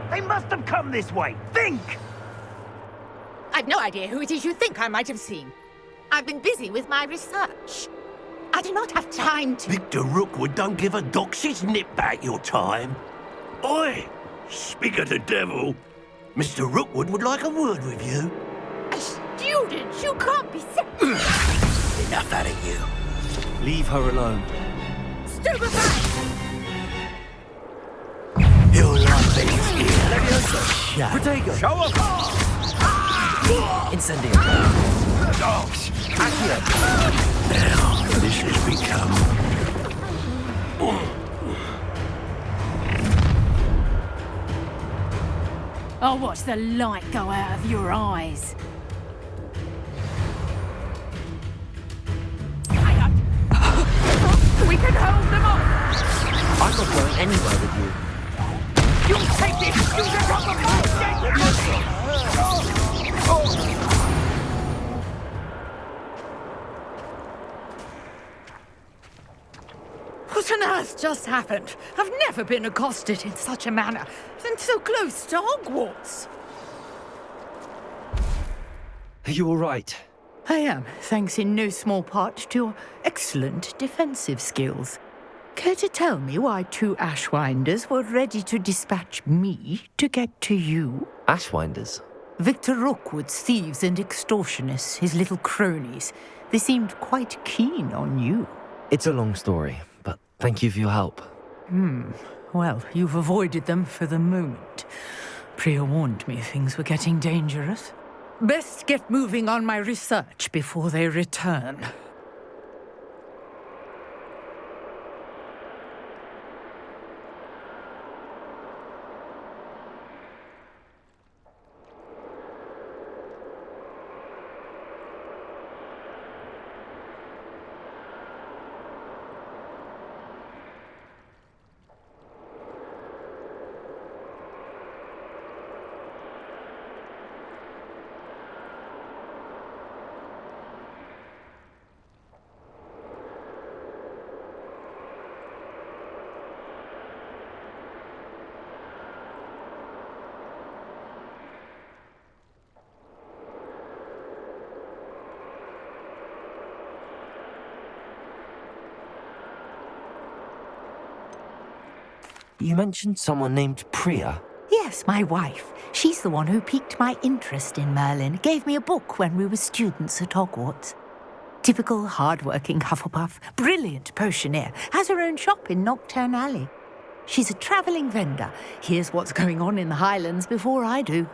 They must have come this way. Think! I've no idea who it is you think I might have seen. I've been busy with my research. I do not have time to... Victor Rookwood don't give a doxy's nip back your time. Oi! Speak of the devil. Mr. Rookwood would like a word with you. A student? You can't be... Enough out of you. Leave her alone. Stupefy! You'll love things here. Protego! Show off! Incendio! Dogs! Accio! Now, this has become... I'll watch the light go out of your eyes. We can hold them off! I'm not going anywhere with you. You take this! You can rock the What on earth just happened? I've never been accosted in such a manner, and so close to Hogwarts. Are you all right? I am, thanks in no small part to your excellent defensive skills. Care to tell me why two Ashwinders were ready to dispatch me to get to you? Ashwinders? Victor Rookwood's thieves and extortionists, his little cronies. They seemed quite keen on you. It's a long story, but thank you for your help. Well, you've avoided them for the moment. Priya warned me things were getting dangerous. Best get moving on my research before they return. You mentioned someone named Priya. Yes, my wife. She's the one who piqued my interest in Merlin. Gave me a book when we were students at Hogwarts. Typical hard-working Hufflepuff, brilliant potioneer, has her own shop in Nocturne Alley. She's a travelling vendor. Hears what's going on in the Highlands before I do.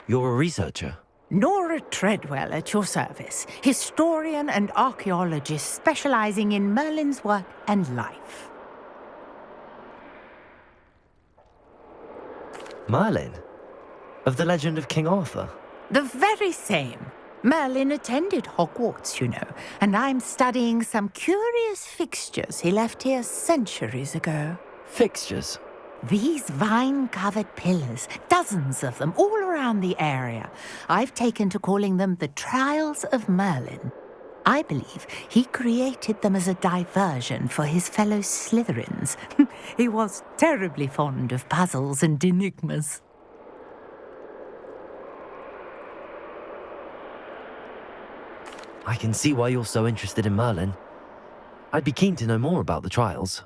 You're a researcher? Nora Treadwell at your service, historian and archaeologist specializing in Merlin's work and life. Merlin? Of the legend of King Arthur? The very same. Merlin attended Hogwarts, you know, and I'm studying some curious fixtures he left here centuries ago. Fixtures? These vine-covered pillars, dozens of them, all around the area. I've taken to calling them the Trials of Merlin. I believe he created them as a diversion for his fellow Slytherins. He was terribly fond of puzzles and enigmas. I can see why you're so interested in Merlin. I'd be keen to know more about the trials.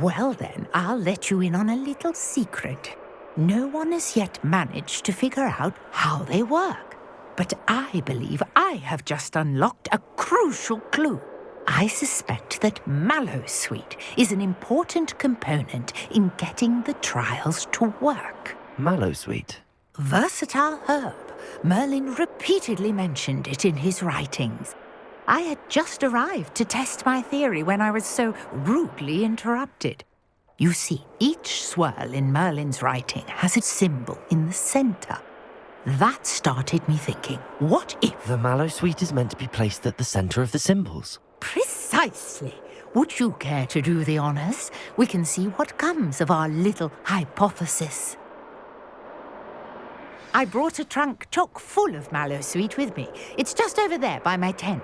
Well then, I'll let you in on a little secret. No one has yet managed to figure out how they work. But I believe I have just unlocked a crucial clue. I suspect that Mallowsweet is an important component in getting the trials to work. Mallowsweet? Versatile herb. Merlin repeatedly mentioned it in his writings. I had just arrived to test my theory when I was so rudely interrupted. You see, each swirl in Merlin's writing has a symbol in the center. That started me thinking, what if... The Mallowsweet is meant to be placed at the center of the symbols. Precisely. Would you care to do the honors? We can see what comes of our little hypothesis. I brought a trunk chock full of Mallowsweet with me. It's just over there by my tent.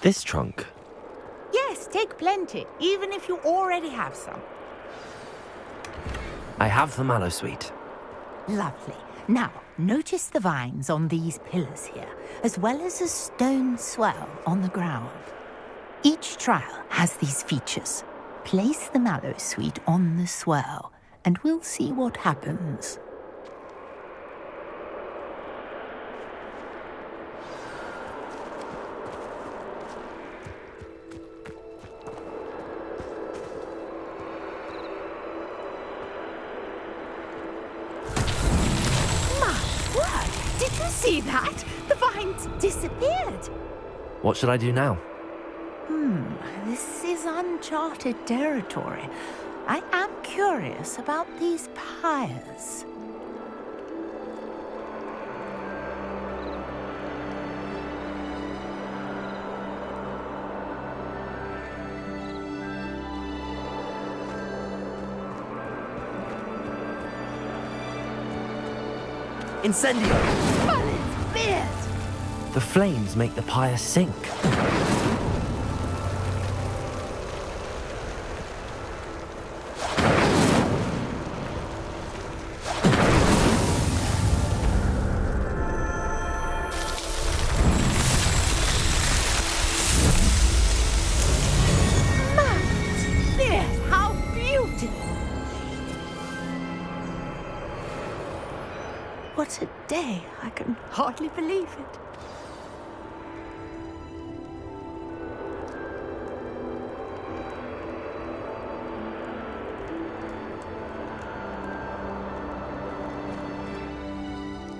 This trunk? Yes, take plenty, even if you already have some. I have the Mallowsweet. Lovely. Now, notice the vines on these pillars here, as well as a stone swell on the ground. Each trial has these features. Place the Mallowsweet on the swell, and we'll see what happens. See that? The vines disappeared. What should I do now? This is uncharted territory. I am curious about these pyres. Incendio! Merlin's beard! The flames make the pyre sink. Merlin's beard! How beautiful! What a day! I can hardly believe it.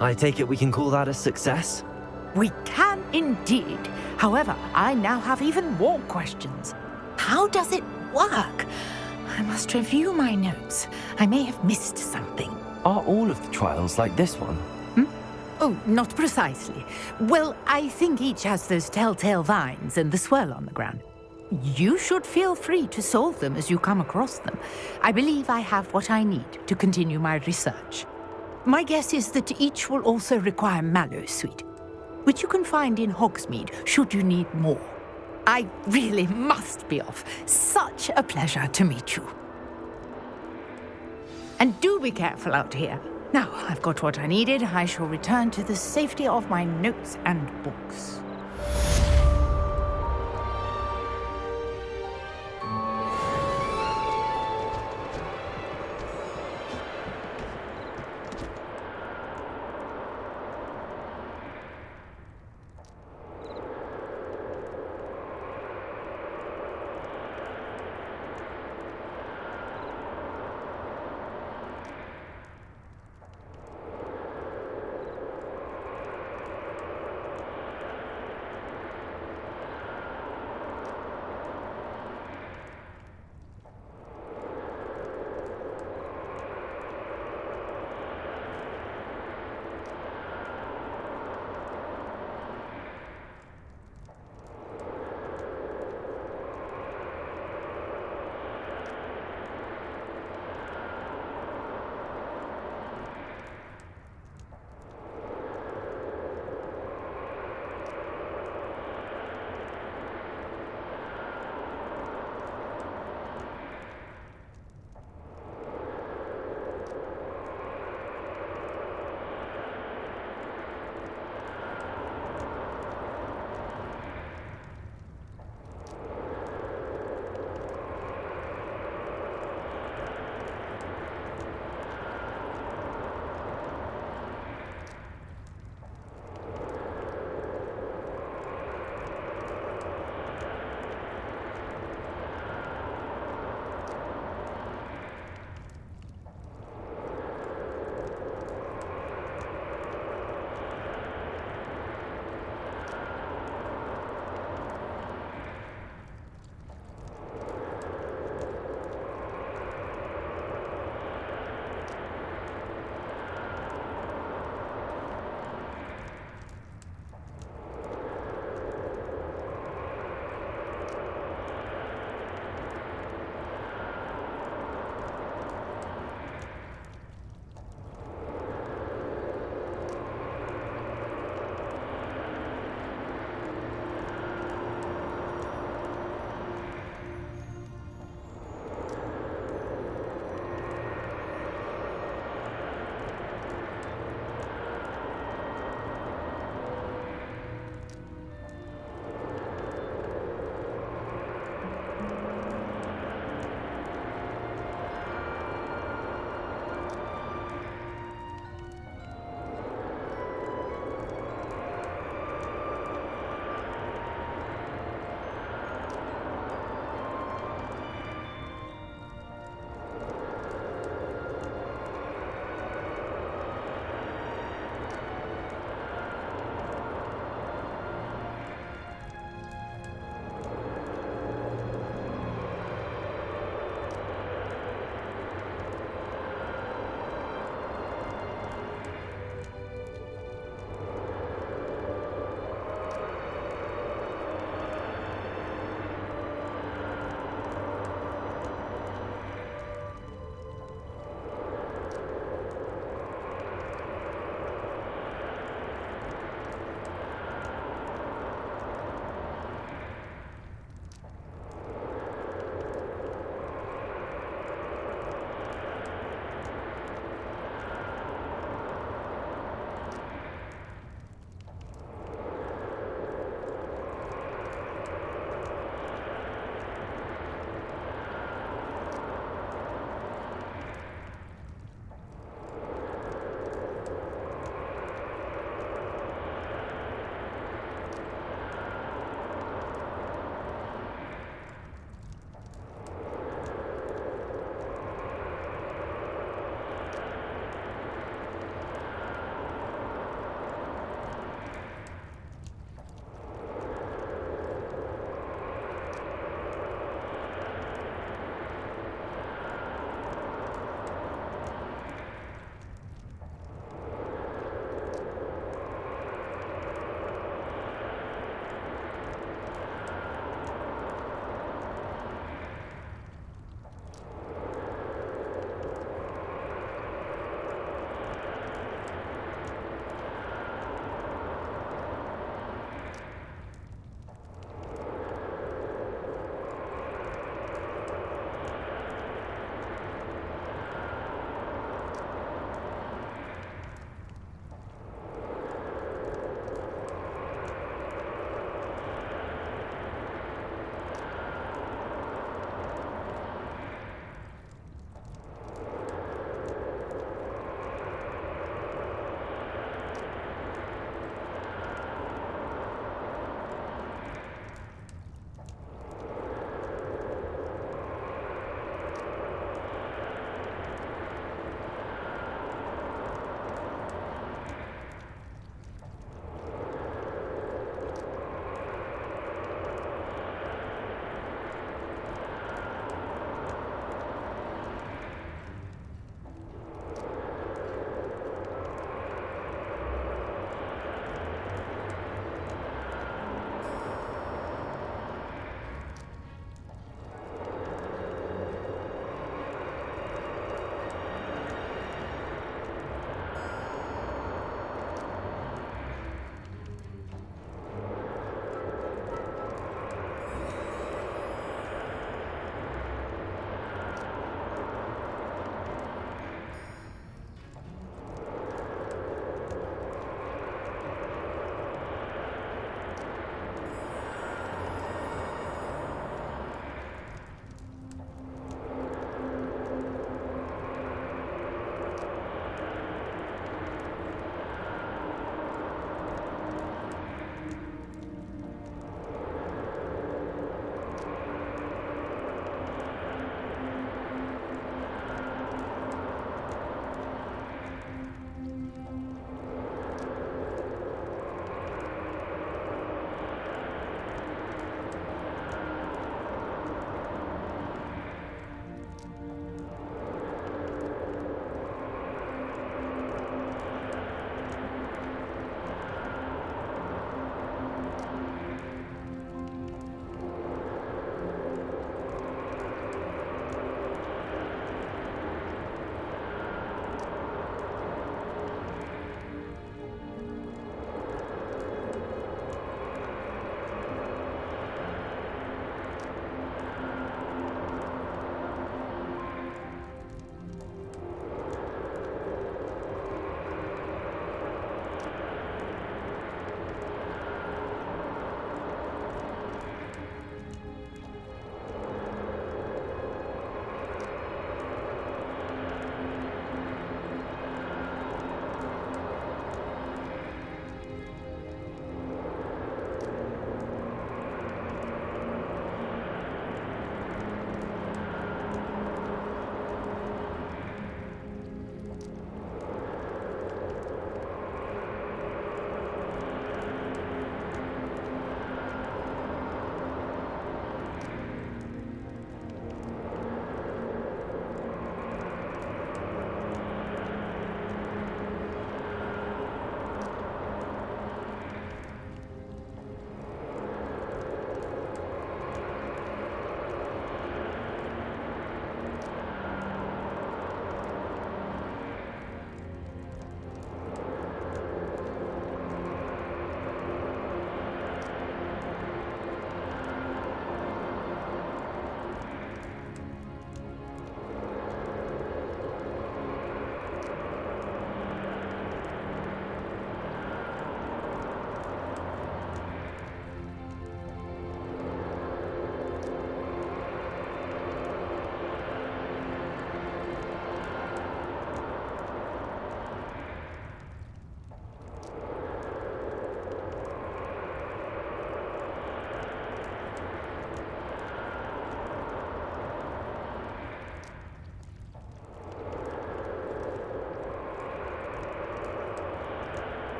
I take it we can call that a success? We can indeed. However, I now have even more questions. How does it work? I must review my notes. I may have missed something. Are all of the trials like this one? Oh, not precisely. Well, I think each has those telltale vines and the swirl on the ground. You should feel free to solve them as you come across them. I believe I have what I need to continue my research. My guess is that each will also require Mallowsweet, which you can find in Hogsmeade should you need more. I really must be off. Such a pleasure to meet you. And do be careful out here. Now I've got what I needed, I shall return to the safety of my notes and books.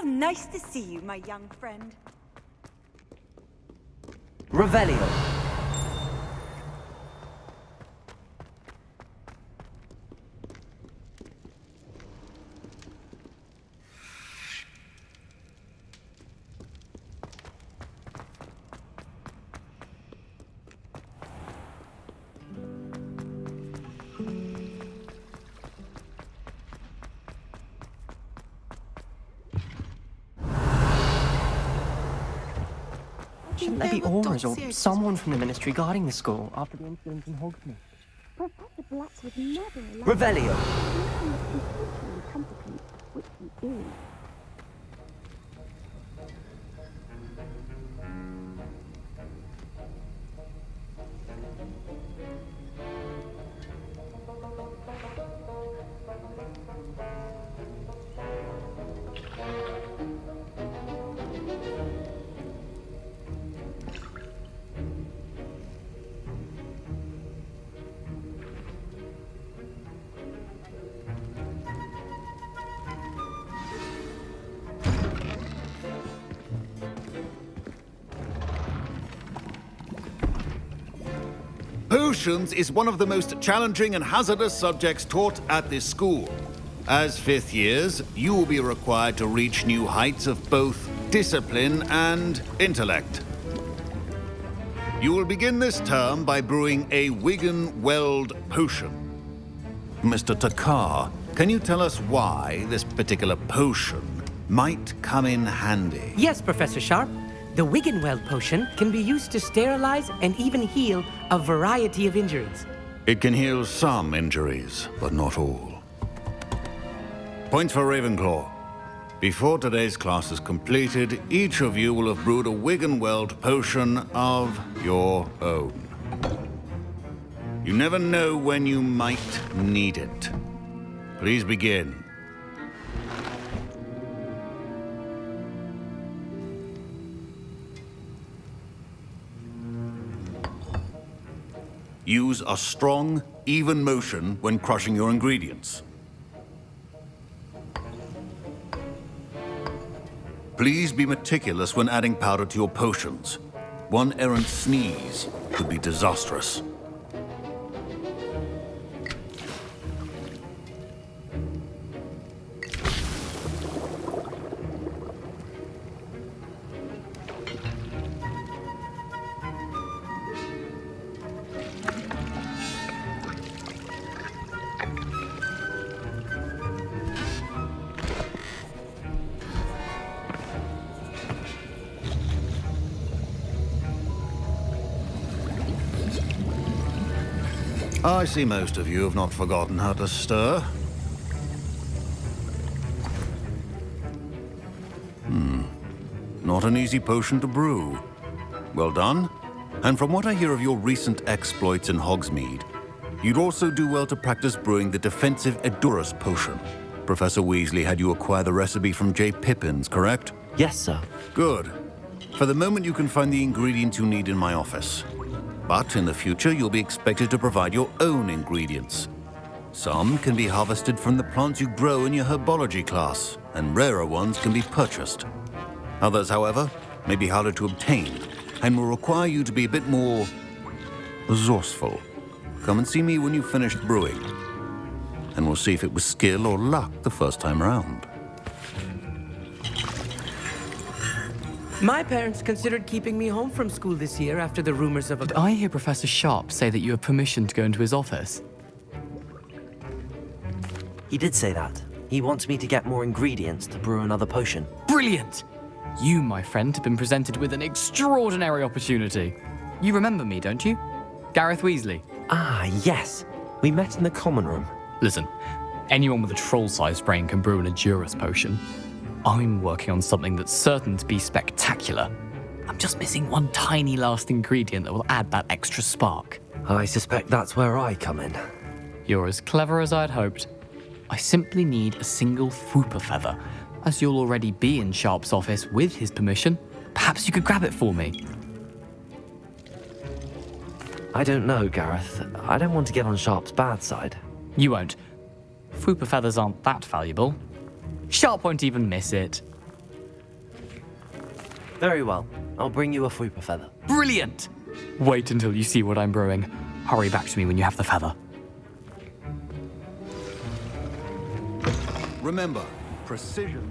How nice to see you, my young friend. Revelio. Shouldn't there be Auras or someone from the Ministry guarding the school after the incident in Hogsmeade? Professor Black would never allow Revelio. which he is. Potions is one of the most challenging and hazardous subjects taught at this school. As fifth years, you will be required to reach new heights of both discipline and intellect. You will begin this term by brewing a Wigan-Weld potion. Mr. Takar, can you tell us why this particular potion might come in handy? Yes, Professor Sharp. The Wigan-Weld potion can be used to sterilize and even heal a variety of injuries. It can heal some injuries, but not all. Points for Ravenclaw. Before today's class is completed, each of you will have brewed a Wigan-Weld potion of your own. You never know when you might need it. Please begin. Use a strong, even motion when crushing your ingredients. Please be meticulous when adding powder to your potions. One errant sneeze could be disastrous. I see most of you have not forgotten how to stir. Not an easy potion to brew. Well done. And from what I hear of your recent exploits in Hogsmeade, you'd also do well to practice brewing the defensive Edurus potion. Professor Weasley had you acquire the recipe from J. Pippins, correct? Yes, sir. Good. For the moment, you can find the ingredients you need in my office. But in the future, you'll be expected to provide your own ingredients. Some can be harvested from the plants you grow in your herbology class, and rarer ones can be purchased. Others, however, may be harder to obtain, and will require you to be a bit more resourceful. Come and see me when you've finished brewing, and we'll see if it was skill or luck the first time around. My parents considered keeping me home from school this year after the rumors of a... Did I hear Professor Sharp say that you have permission to go into his office? He did say that. He wants me to get more ingredients to brew another potion. Brilliant! You, my friend, have been presented with an extraordinary opportunity. You remember me, don't you? Gareth Weasley. Ah, yes. We met in the common room. Listen, anyone with a troll-sized brain can brew an Edurus potion. I'm working on something that's certain to be spectacular. I'm just missing one tiny last ingredient that will add that extra spark. I suspect that's where I come in. You're as clever as I'd hoped. I simply need a single Fwooper feather. As you'll already be in Sharp's office with his permission, perhaps you could grab it for me. I don't know, Gareth. I don't want to get on Sharp's bad side. You won't. Fwooper feathers aren't that valuable. Sharp won't even miss it. Very well. I'll bring you a fupa feather. Brilliant! Wait until you see what I'm brewing. Hurry back to me when you have the feather. Remember, precision.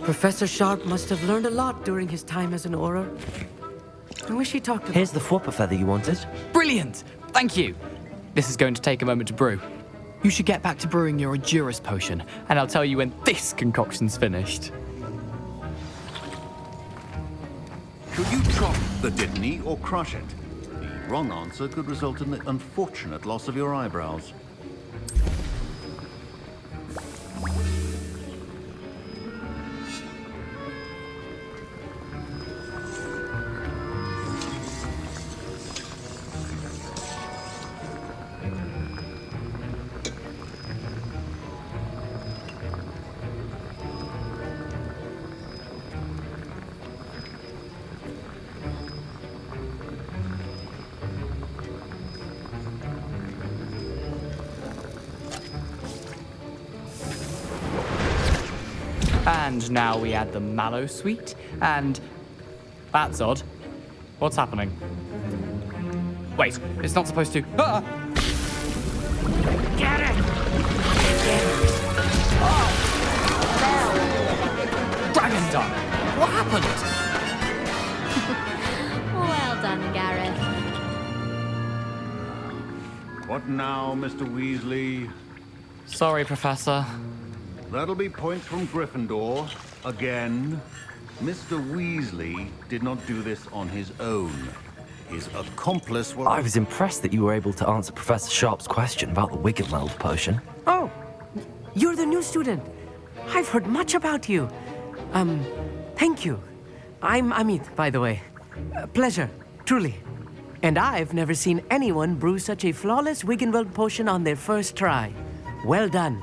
Professor Sharp must have learned a lot during his time as an Auror. I wish he talked about... Here's the fupa feather you wanted. Brilliant! Thank you! This is going to take a moment to brew. You should get back to brewing your Endurus potion, and I'll tell you when this concoction's finished. Should you chop the Dittany or crush it? The wrong answer could result in the unfortunate loss of your eyebrows. And now we add the mallow sweet, and... That's odd. What's happening? Wait, it's not supposed to... Ah! Get it! Dragon Duck! What happened? Well done, Gareth. What now, Mr. Weasley? Sorry, Professor. That'll be points from Gryffindor. Again. Mr. Weasley did not do this on his own. His accomplice was... I was impressed that you were able to answer Professor Sharp's question about the Wiggenweld potion. Oh, you're the new student. I've heard much about you. Thank you. I'm Amit, by the way. Pleasure, truly. And I've never seen anyone brew such a flawless Wiggenweld potion on their first try. Well done.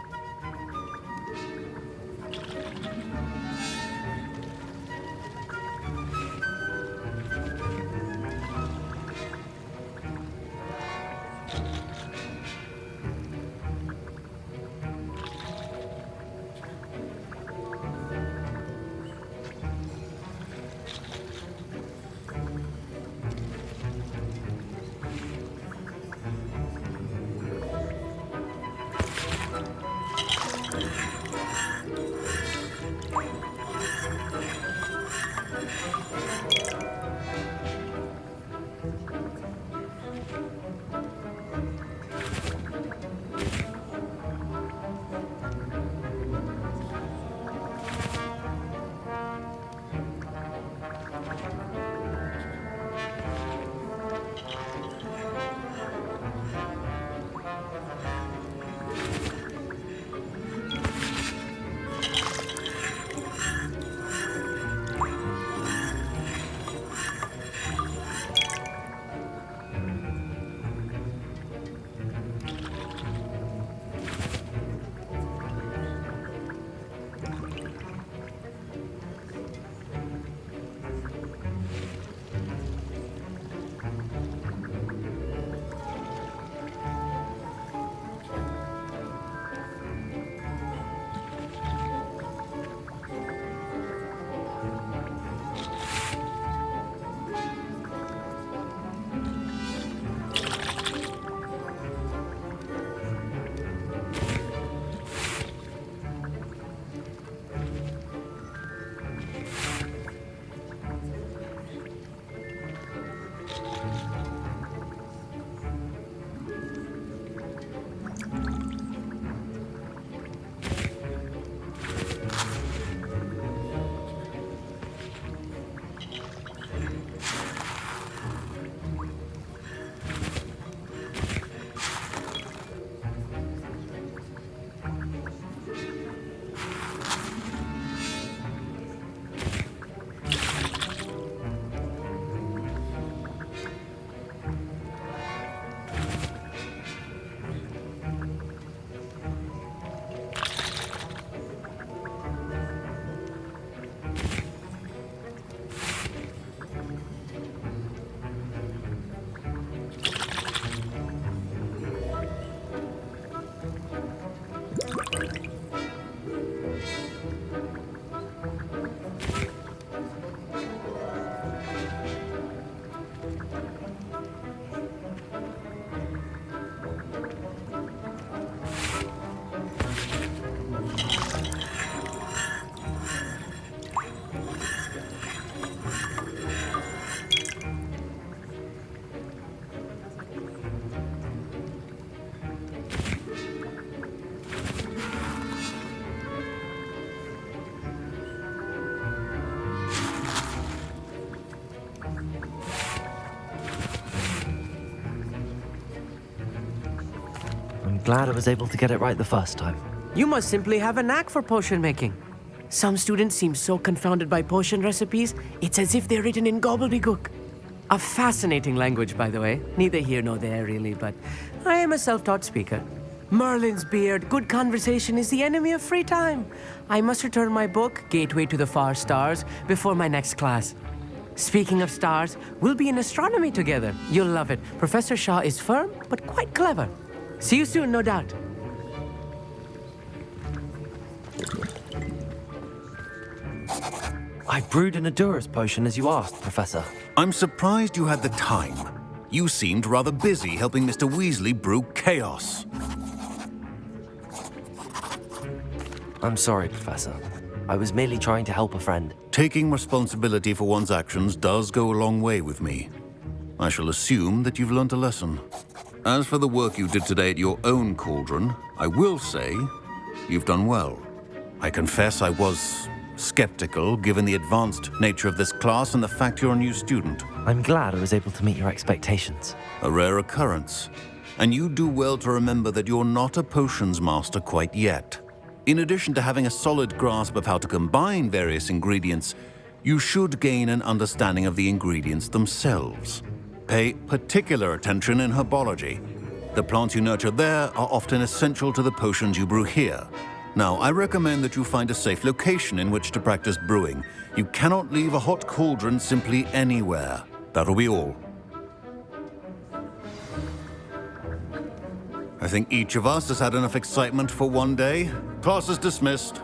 glad I was able to get it right the first time. You must simply have a knack for potion making. Some students seem so confounded by potion recipes, it's as if they're written in gobbledygook. A fascinating language, by the way. Neither here nor there, really, but I am a self-taught speaker. Merlin's beard, good conversation is the enemy of free time. I must return my book, Gateway to the Far Stars, before my next class. Speaking of stars, we'll be in astronomy together. You'll love it. Professor Shaw is firm, but quite clever. See you soon, no doubt. I brewed an Adurus potion as you asked, Professor. I'm surprised you had the time. You seemed rather busy helping Mr. Weasley brew chaos. I'm sorry, Professor. I was merely trying to help a friend. Taking responsibility for one's actions does go a long way with me. I shall assume that you've learnt a lesson. As for the work you did today at your own cauldron, I will say you've done well. I confess I was skeptical given the advanced nature of this class and the fact you're a new student. I'm glad I was able to meet your expectations. A rare occurrence. And you do well to remember that you're not a potions master quite yet. In addition to having a solid grasp of how to combine various ingredients, you should gain an understanding of the ingredients themselves. Pay particular attention in herbology. The plants you nurture there are often essential to the potions you brew here. Now, I recommend that you find a safe location in which to practice brewing. You cannot leave a hot cauldron simply anywhere. That'll be all. I think each of us has had enough excitement for one day. Class is dismissed.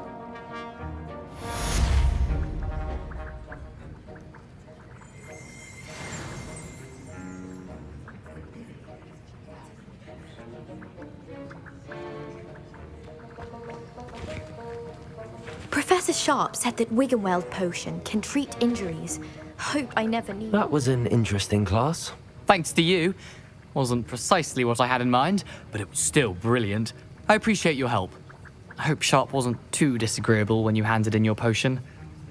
Professor Sharp said that Wiggenweld potion can treat injuries. Hope I never need. That was an interesting class. Thanks to you. Wasn't precisely what I had in mind, but it was still brilliant. I appreciate your help. I hope Sharp wasn't too disagreeable when you handed in your potion.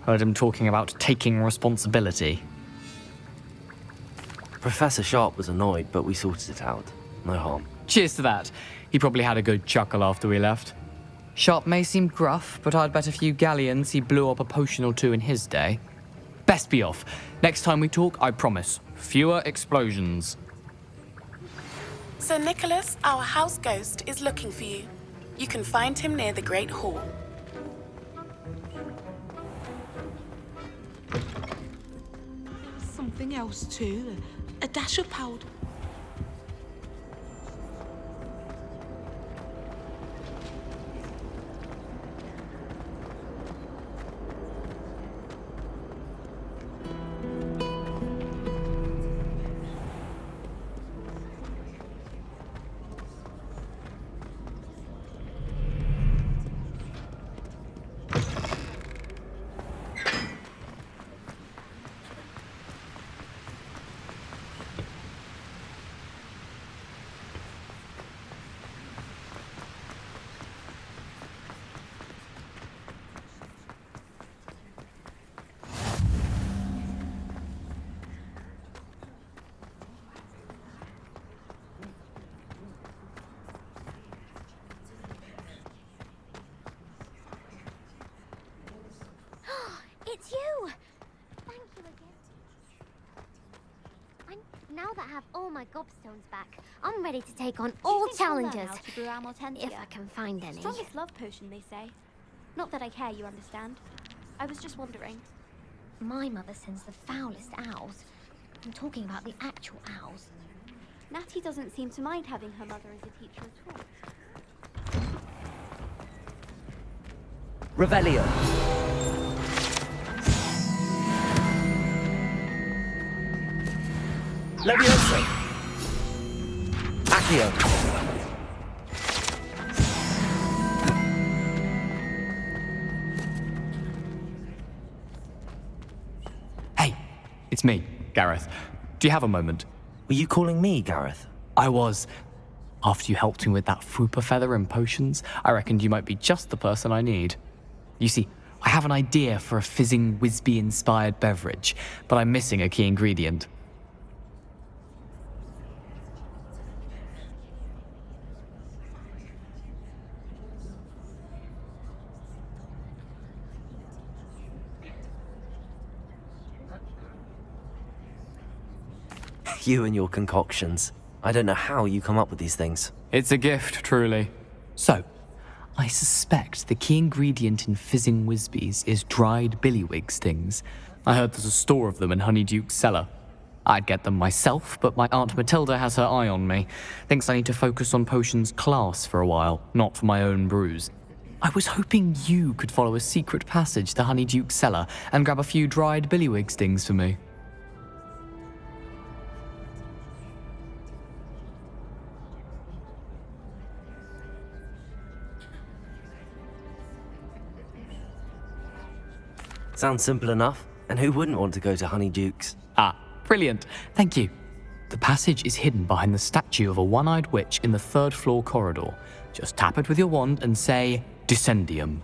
Heard him talking about taking responsibility. Professor Sharp was annoyed, but we sorted it out. No harm. Cheers to that. He probably had a good chuckle after we left. Sharp may seem gruff, but I'd bet a few galleons he blew up a potion or two in his day. Best be off. Next time we talk, I promise, fewer explosions. Sir Nicholas, our house ghost, is looking for you. You can find him near the Great Hall. Something else too. A dash of powder. It's you! Thank you again. Now that I have all my gobstones back, I'm ready to take on all challenges. If I can find any. Strongest love potion, they say. Not that I care, you understand. I was just wondering. My mother sends the foulest owls. I'm talking about the actual owls. Natty doesn't seem to mind having her mother as a teacher at all. Revelio. Levioso. Accio. Hey, it's me, Gareth. Do you have a moment? Were you calling me, Gareth? I was. After you helped me with that Fupa feather and potions, I reckoned you might be just the person I need. You see, I have an idea for a fizzing Whizbee-inspired beverage, but I'm missing a key ingredient. You and your concoctions. I don't know how you come up with these things. It's a gift, truly. So, I suspect the key ingredient in fizzing Whizbees is dried billywig stings. I heard there's a store of them in Honeyduke's cellar. I'd get them myself, but my Aunt Matilda has her eye on me. Thinks I need to focus on potions class for a while, not for my own brews. I was hoping you could follow a secret passage to Honeyduke's cellar and grab a few dried billywig stings for me. Sounds simple enough. And who wouldn't want to go to Honeyduke's? Ah, brilliant. Thank you. The passage is hidden behind the statue of a one-eyed witch in the 3rd floor corridor. Just tap it with your wand and say, Descendium.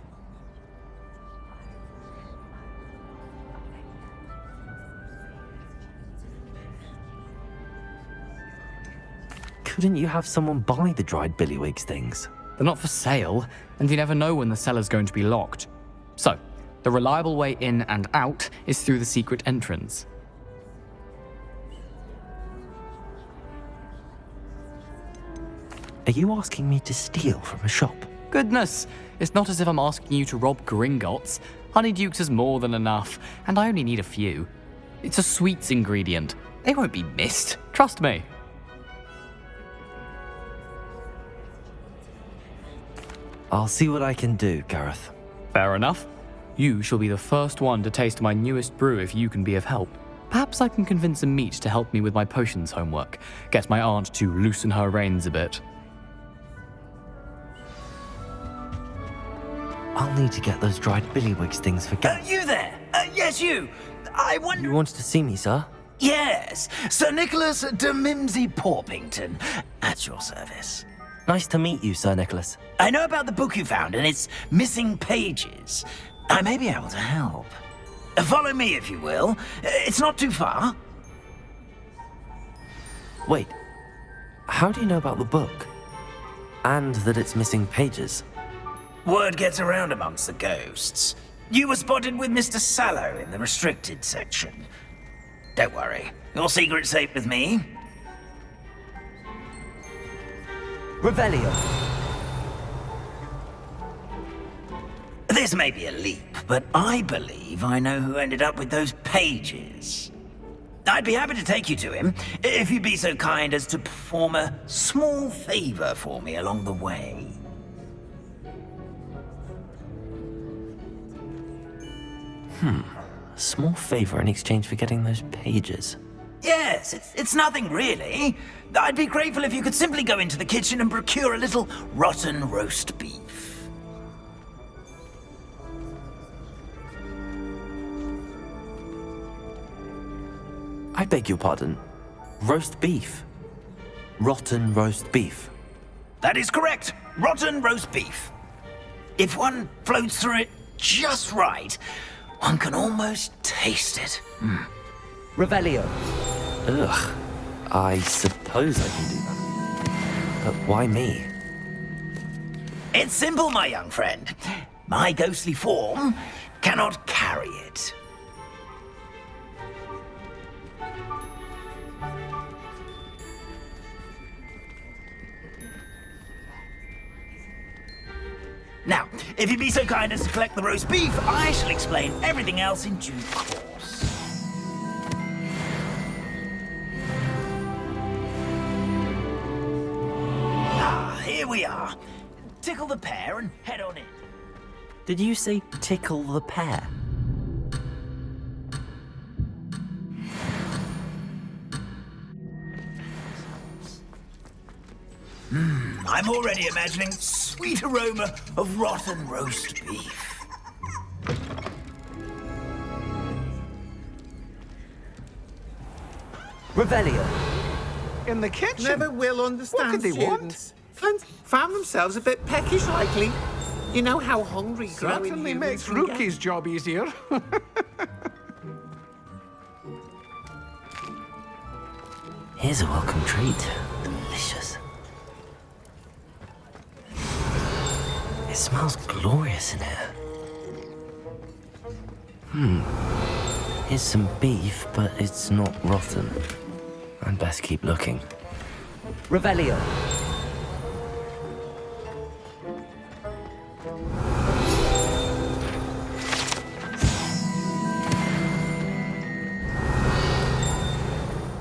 Couldn't you have someone buy the dried billywig stings? They're not for sale, and you never know when the cellar's going to be locked. So, the reliable way in and out is through the secret entrance. Are you asking me to steal from a shop? Goodness, it's not as if I'm asking you to rob Gringotts. Honeyduke's is more than enough, and I only need a few. It's a sweets ingredient. They won't be missed, trust me. I'll see what I can do, Gareth. Fair enough. You shall be the first one to taste my newest brew if you can be of help. Perhaps I can convince a meat to help me with my potions homework. Get my aunt to loosen her reins a bit. I'll need to get those dried billywig stings for Gareth. You there? Yes, you. I wonder... You wanted to see me, sir? Yes, Sir Nicholas de Mimsy Porpington, at your service. Nice to meet you, Sir Nicholas. I know about the book you found and its missing pages. I may be able to help. Follow me, if you will. It's not too far. Wait, how do you know about the book? And that it's missing pages? Word gets around amongst the ghosts. You were spotted with Mr. Sallow in the restricted section. Don't worry, your secret's safe with me. Revelio. This may be a leap, but I believe I know who ended up with those pages. I'd be happy to take you to him, if you'd be so kind as to perform a small favor for me along the way. A small favor in exchange for getting those pages. Yes, it's nothing really. I'd be grateful if you could simply go into the kitchen and procure a little rotten roast beef. I beg your pardon. Roast beef. Rotten roast beef. That is correct. Rotten roast beef. If one floats through it just right, one can almost taste it. Revelio. Ugh. I suppose I can do that. But why me? It's simple, my young friend. My ghostly form cannot carry it. Now, if you'd be so kind as to collect the roast beef, I shall explain everything else in due course. Here we are. Tickle the pear and head on in. Did you say tickle the pear? I'm already imagining sweet aroma of rotten roast beef. Revelio. In the kitchen? Never will understand What could they students. Found themselves a bit peckish likely. You know how hungry growing Certainly humans makes can Rookie's job easier. Here's a welcome treat. Delicious. It smells glorious in here. Here's some beef, but it's not rotten. I'd best keep looking. Revelio.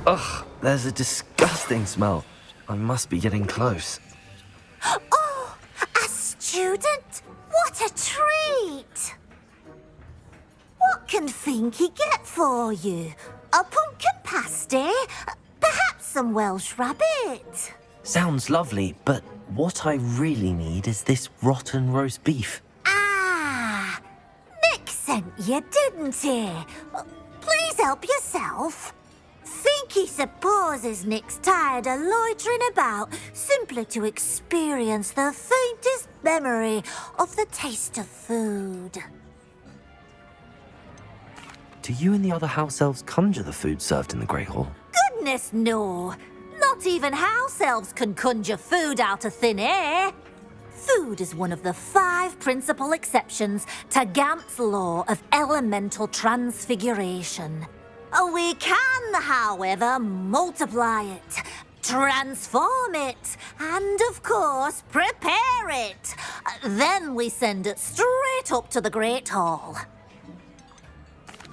Ugh, there's a disgusting smell. I must be getting close. Oh, a student? What a treat! What can Finky get for you? A pumpkin pasty? Perhaps some Welsh rabbit? Sounds lovely, but what I really need is this rotten roast beef. Ah, Nick sent you, didn't he? Please help yourself. Finky supposes Nick's tired of loitering about simply to experience the faintest memory of the taste of food. Do you and the other house elves conjure the food served in the Great Hall? Goodness, no. Not even house elves can conjure food out of thin air. Food is one of the 5 principal exceptions to Gamp's law of elemental transfiguration. We can, however, multiply it, transform it, and, of course, prepare it. Then we send it straight up to the Great Hall.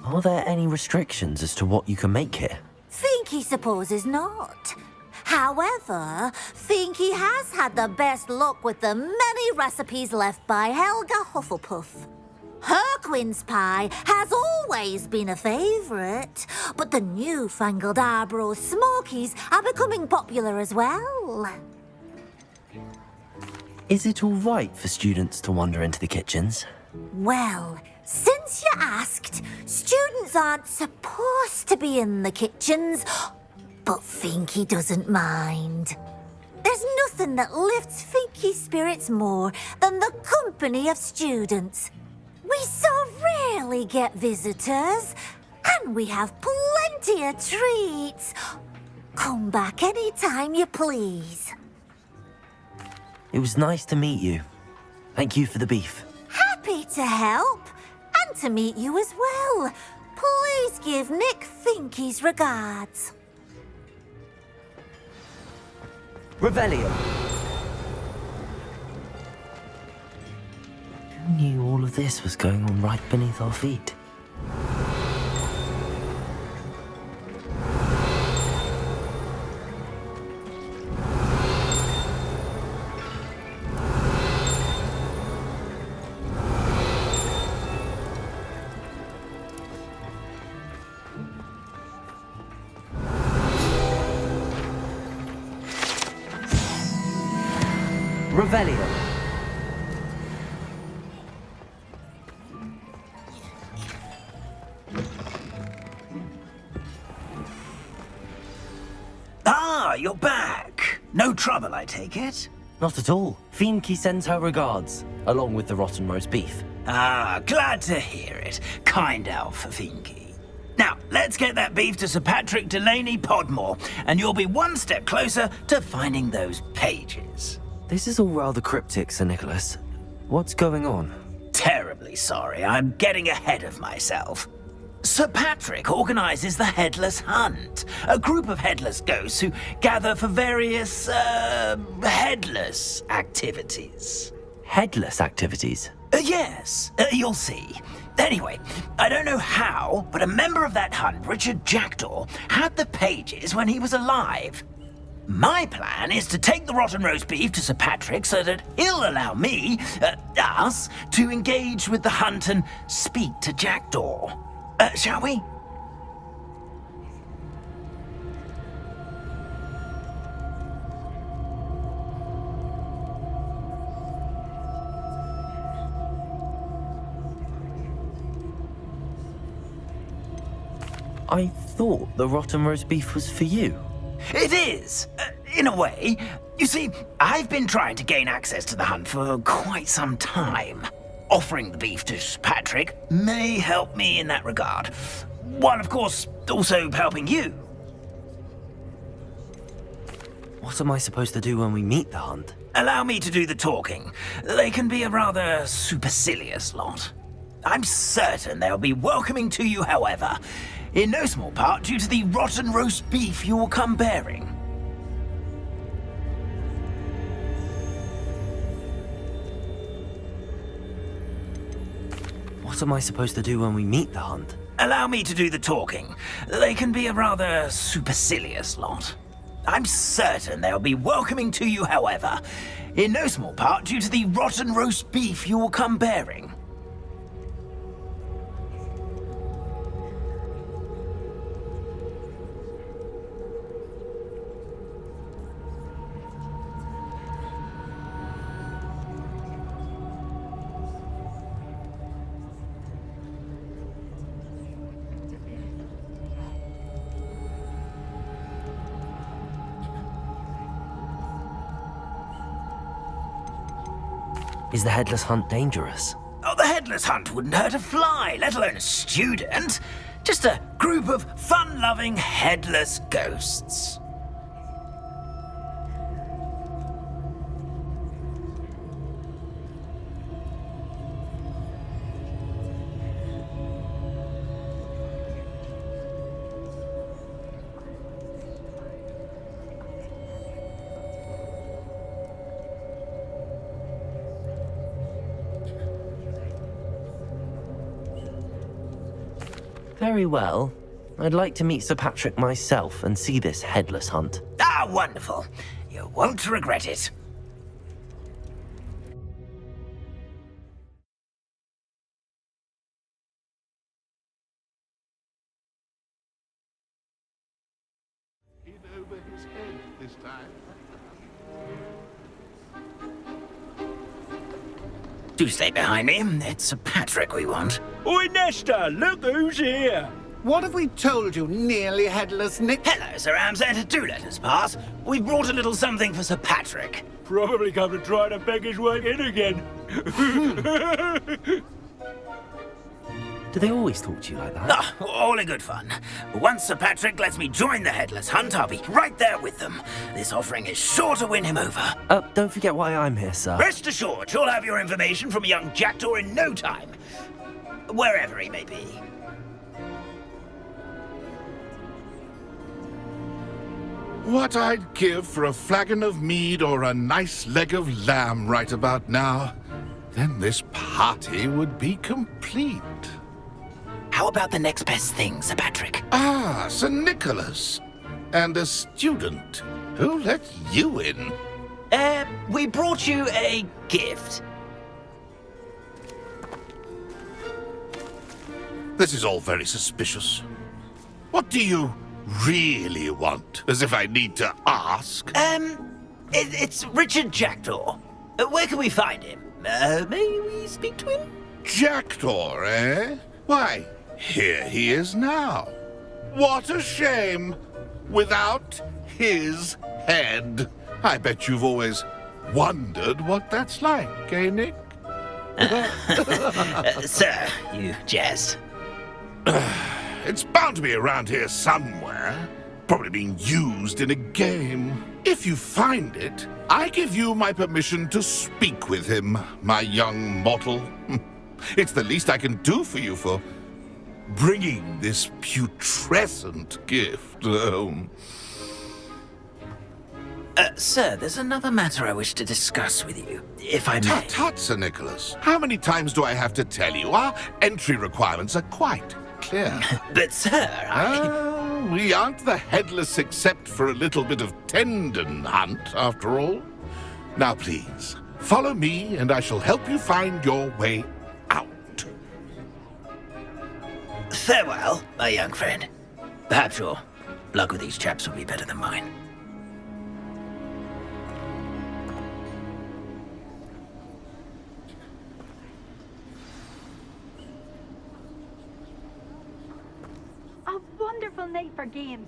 Are there any restrictions as to what you can make here? Finky supposes not. However, Finky has had the best luck with the many recipes left by Helga Hufflepuff. Her quince pie has always been a favourite, but the newfangled Arbroath Smokies are becoming popular as well. Is it all right for students to wander into the kitchens? Well, since you asked, students aren't supposed to be in the kitchens, but Finky doesn't mind. There's nothing that lifts Finky's spirits more than the company of students. We so rarely get visitors, and we have plenty of treats. Come back any time you please. It was nice to meet you. Thank you for the beef. Happy to help, and to meet you as well. Please give Nick Finky's regards. Revelio. Who knew all of this was going on right beneath our feet? Revelio. Ah, you're back. No trouble, I take it? Not at all. Finky sends her regards, along with the rotten roast beef. Ah, glad to hear it. Kind elf for Finky. Now, let's get that beef to Sir Patrick Delaney Podmore, and you'll be one step closer to finding those pages. This is all rather cryptic, Sir Nicholas. What's going on? Terribly sorry, I'm getting ahead of myself. Sir Patrick organises the Headless Hunt, a group of headless ghosts who gather for various, headless activities. Headless activities? Yes, you'll see. Anyway, I don't know how, but a member of that hunt, Richard Jackdaw, had the pages when he was alive. My plan is to take the rotten roast beef to Sir Patrick so that he'll allow me, us, to engage with the hunt and speak to Jackdaw. Shall we? I thought the rotten roast beef was for you. It is, in a way. You see, I've been trying to gain access to the hunt for quite some time. Offering the beef to Sir Patrick may help me in that regard, while of course also helping you. What am I supposed to do when we meet the hunt? Allow me to do the talking. They can be a rather supercilious lot. I'm certain they'll be welcoming to you, however. in no small part due to the rotten roast beef you will come bearing. What am I supposed to do when we meet the hunt? Allow me to do the talking. They can be a rather supercilious lot. I'm certain they'll be welcoming to you, however, in no small part due to the rotten roast beef you will come bearing. Is the headless hunt dangerous? Oh, the headless hunt wouldn't hurt a fly, let alone a student. Just a group of fun-loving headless ghosts. Very well. I'd like to meet Sir Patrick myself and see this headless hunt. Ah, wonderful. You won't regret it. In over his head this time. Do stay behind me. It's Sir Patrick we want. Oi, Nesta, look who's here. What have we told you, nearly headless Nick? Hello, Sir Ramsay. Do let us pass. We've brought a little something for Sir Patrick. Probably come to try to beg his way in again. Do they always talk to you like that? Ah, all in good fun. Once Sir Patrick lets me join the headless hunt, I'll be right there with them. This offering is sure to win him over. Don't forget why I'm here, sir. Rest assured, you'll have your information from a young jackdaw in no time. Wherever he may be. What I'd give for a flagon of mead or a nice leg of lamb right about now. Then this party would be complete. How about the next best thing, Sir Patrick? Ah, Sir Nicholas. And a student. Who let you in? We brought you a gift. This is all very suspicious. What do you really want? As if I need to ask. It's Richard Jackdaw. Where can we find him? May we speak to him? Jackdaw, eh? Why, here he is now. What a shame. Without his head. I bet you've always wondered what that's like, eh, Nick? Sir, you jest. It's bound to be around here somewhere. Probably being used in a game. If you find it, I give you my permission to speak with him, my young mortal. It's the least I can do for you for bringing this putrescent gift home. Sir, there's another matter I wish to discuss with you, if I may. Tut, tut, Sir Nicholas. How many times do I have to tell you? Our entry requirements are quite clear. But, sir, we aren't the headless except for a little bit of tendon hunt, after all. Now, please, follow me and I shall help you find your way out. Farewell, my young friend. Perhaps your luck with these chaps will be better than mine. A wonderful night for games.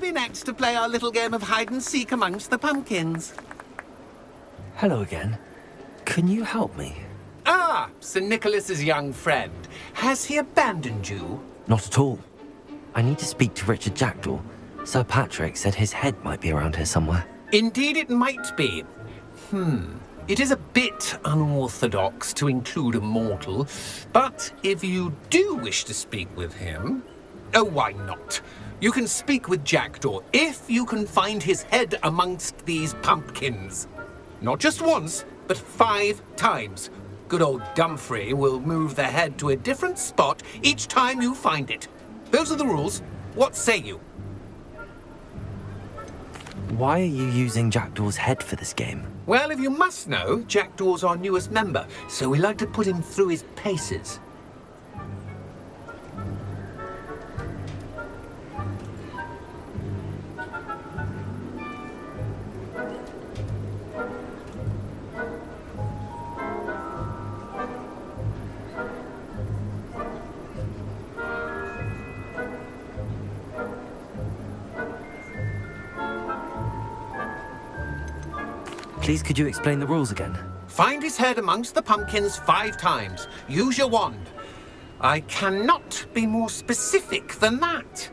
be next to play our little game of hide and seek amongst the pumpkins. Hello again. Can you help me? Ah, Sir Nicholas's young friend. Has he abandoned you? Not at all. I need to speak to Richard Jackdaw. Sir Patrick said his head might be around here somewhere. Indeed it might be. It is a bit unorthodox to include a mortal, but if you do wish to speak with him... Oh, why not? You can speak with Jackdaw if you can find his head amongst these pumpkins. Not just once, but 5 times. Good old Dumfrey will move the head to a different spot each time you find it. Those are the rules. What say you? Why are you using Jackdaw's head for this game? Well, if you must know, Jackdaw's our newest member, so we like to put him through his paces. Please, could you explain the rules again? Find his head amongst the pumpkins 5 times. Use your wand. I cannot be more specific than that.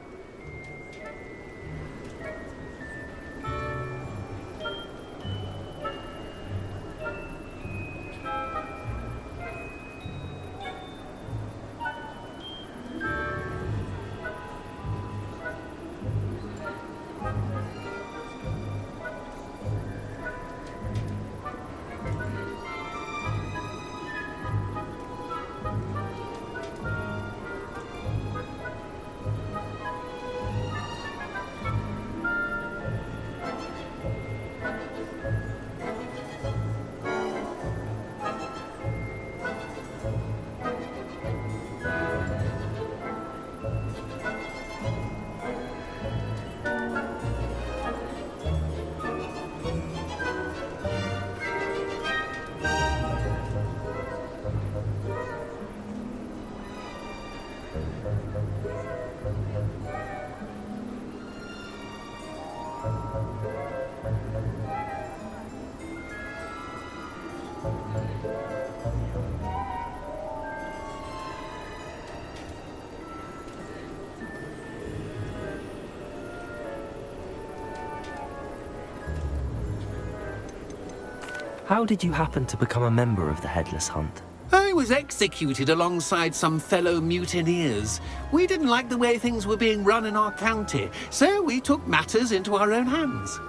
How did you happen to become a member of the Headless Hunt? I was executed alongside some fellow mutineers. We didn't like the way things were being run in our county, so we took matters into our own hands.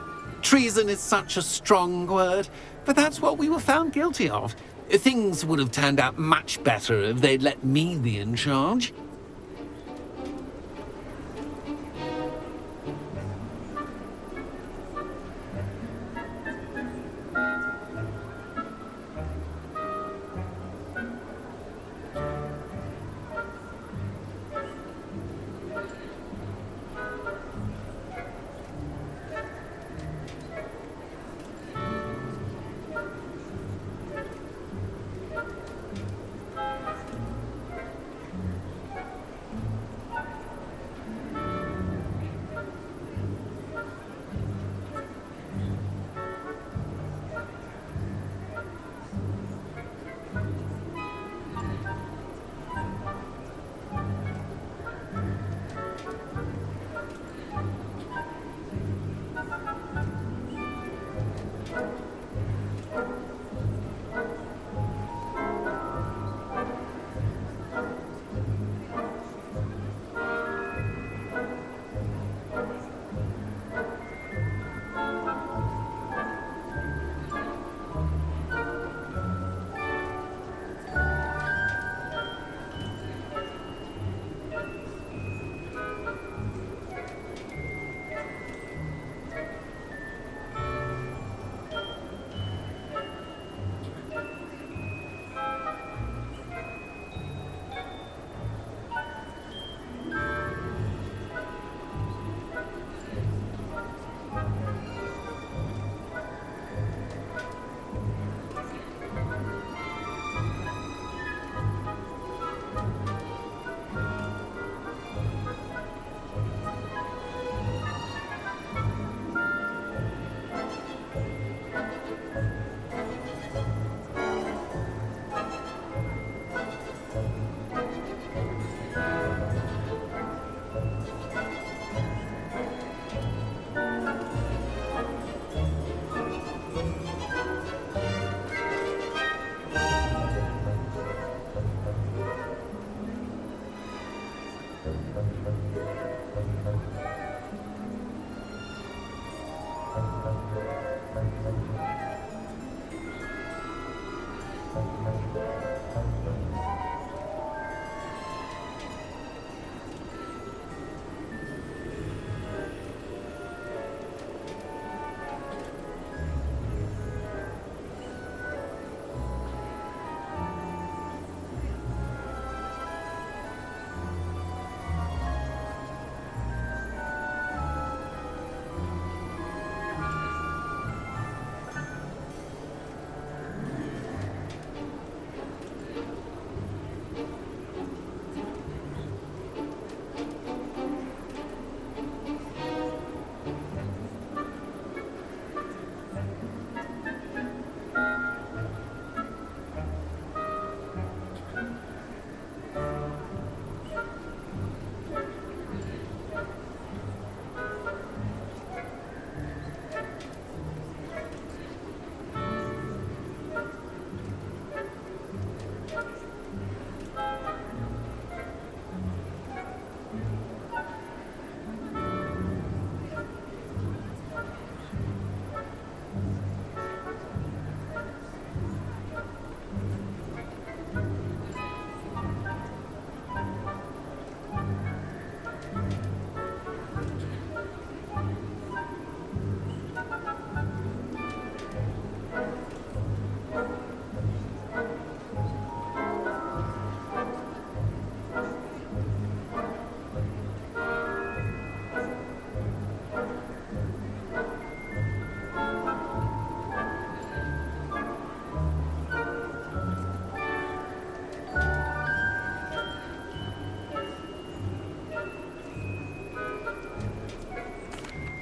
Treason is such a strong word, but that's what we were found guilty of. Things would have turned out much better if they'd let me be in charge.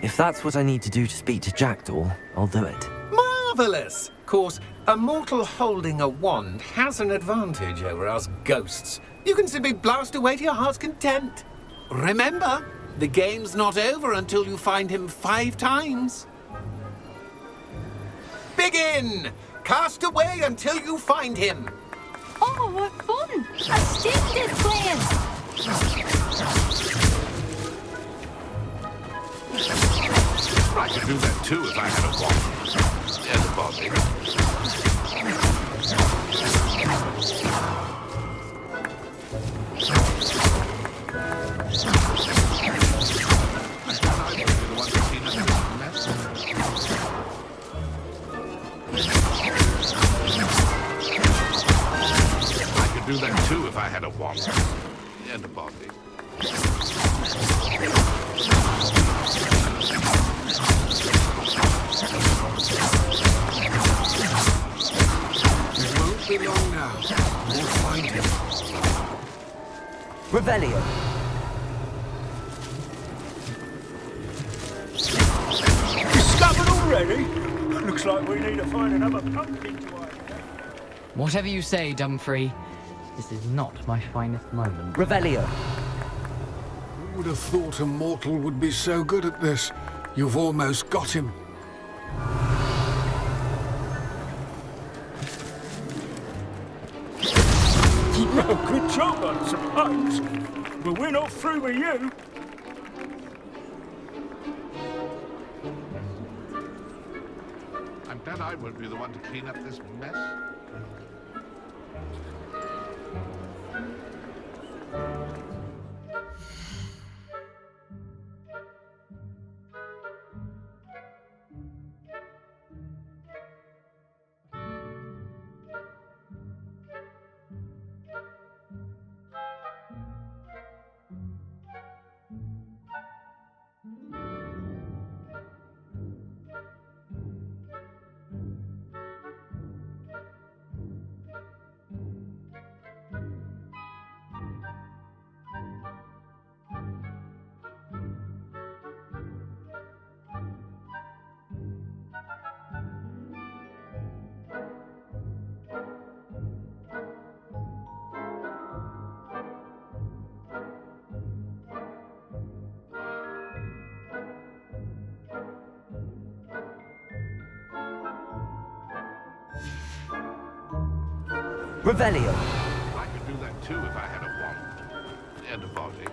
If that's what I need to do to speak to Jackdaw, I'll do it. Marvellous! Of course, a mortal holding a wand has an advantage over us ghosts. You can simply blast away to your heart's content. Remember, the game's not over until you find him 5 times. Begin! Cast away until you find him. Oh, what fun! A splendid plan! I could do that too if I had a wand. And a body. I could do that too if I had a wand. And a body. It won't be long now. We'll find him. Revelio. Discovered already? Looks like we need to find another pumpkin to hide. Whatever you say, Dumfrey. This is not my finest moment. Revelio. Who would have thought a mortal would be so good at this? You've almost got him. Well, good job, I suppose. But we're not through with you. I'm glad I won't be the one to clean up this mess. Revelio. I could do that too if I had a wand. And a body.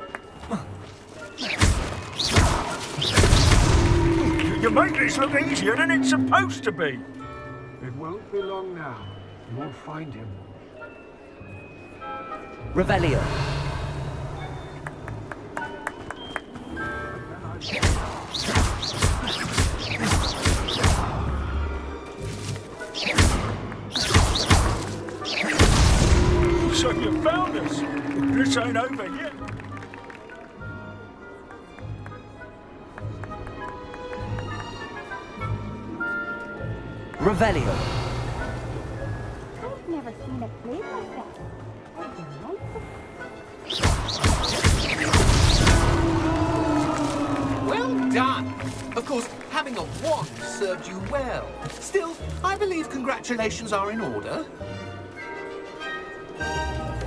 You make this look easier than it's supposed to be. It won't be long now. We'll find him. Revelio. So you found us. This ain't over yet. Revelio. I've never seen a place like that. Oh, delightful. Well done. Of course, having a wand served you well. Still, I believe congratulations are in order.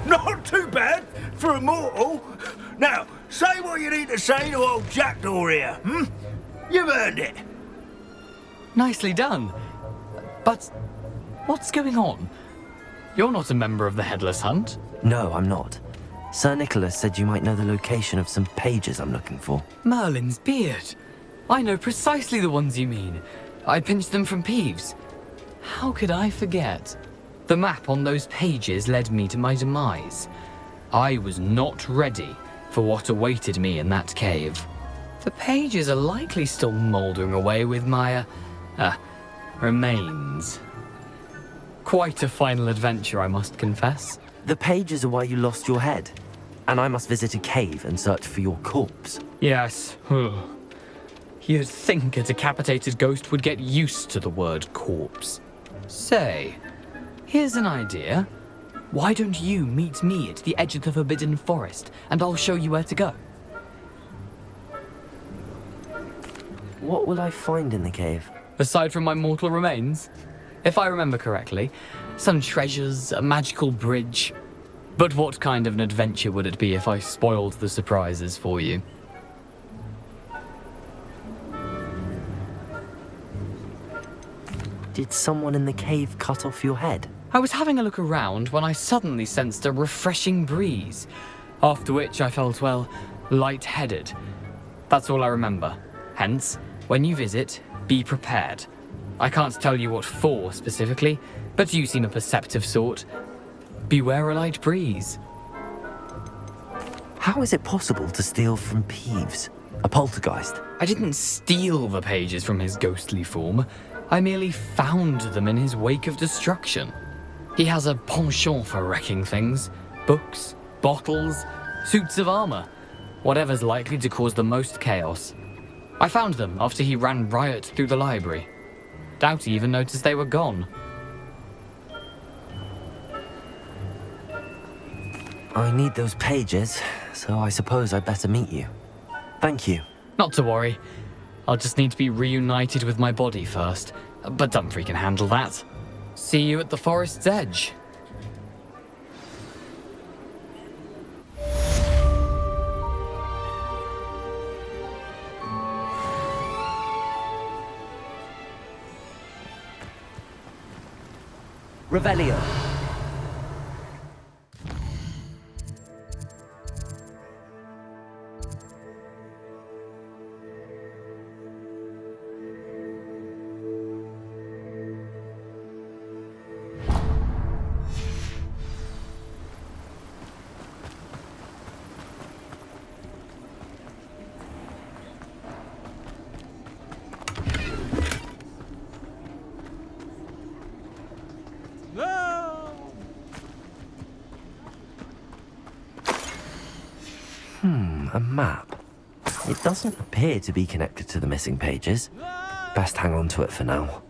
Not too bad for a mortal. Now, say what you need to say to old Jackdaw here, hmm? You've earned it. Nicely done. But what's going on? You're not a member of the Headless Hunt. No, I'm not. Sir Nicholas said you might know the location of some pages I'm looking for. Merlin's beard. I know precisely the ones you mean. I pinched them from Peeves. How could I forget? The map on those pages led me to my demise. I was not ready for what awaited me in that cave. The pages are likely still mouldering away with my, remains. Quite a final adventure, I must confess. The pages are why you lost your head, and I must visit a cave and search for your corpse. Yes. You'd think a decapitated ghost would get used to the word corpse. Say, here's an idea. Why don't you meet me at the edge of the Forbidden Forest, and I'll show you where to go? What will I find in the cave? Aside from my mortal remains? If I remember correctly, some treasures, a magical bridge. But what kind of an adventure would it be if I spoiled the surprises for you? Did someone in the cave cut off your head? I was having a look around when I suddenly sensed a refreshing breeze, after which I felt, well, lightheaded. That's all I remember. Hence, when you visit, be prepared. I can't tell you what for specifically, but you seem a perceptive sort. Beware a light breeze. How is it possible to steal from Peeves, a poltergeist? I didn't steal the pages from his ghostly form. I merely found them in his wake of destruction. He has a penchant for wrecking things. Books, bottles, suits of armor. Whatever's likely to cause the most chaos. I found them after he ran riot through the library. Doubt he even noticed they were gone. I need those pages, so I suppose I'd better meet you. Thank you. Not to worry. I'll just need to be reunited with my body first. But Dumfries can handle that. See you at the forest's edge. Revelio. A map. It doesn't appear to be connected to the missing pages. Best hang on to it for now.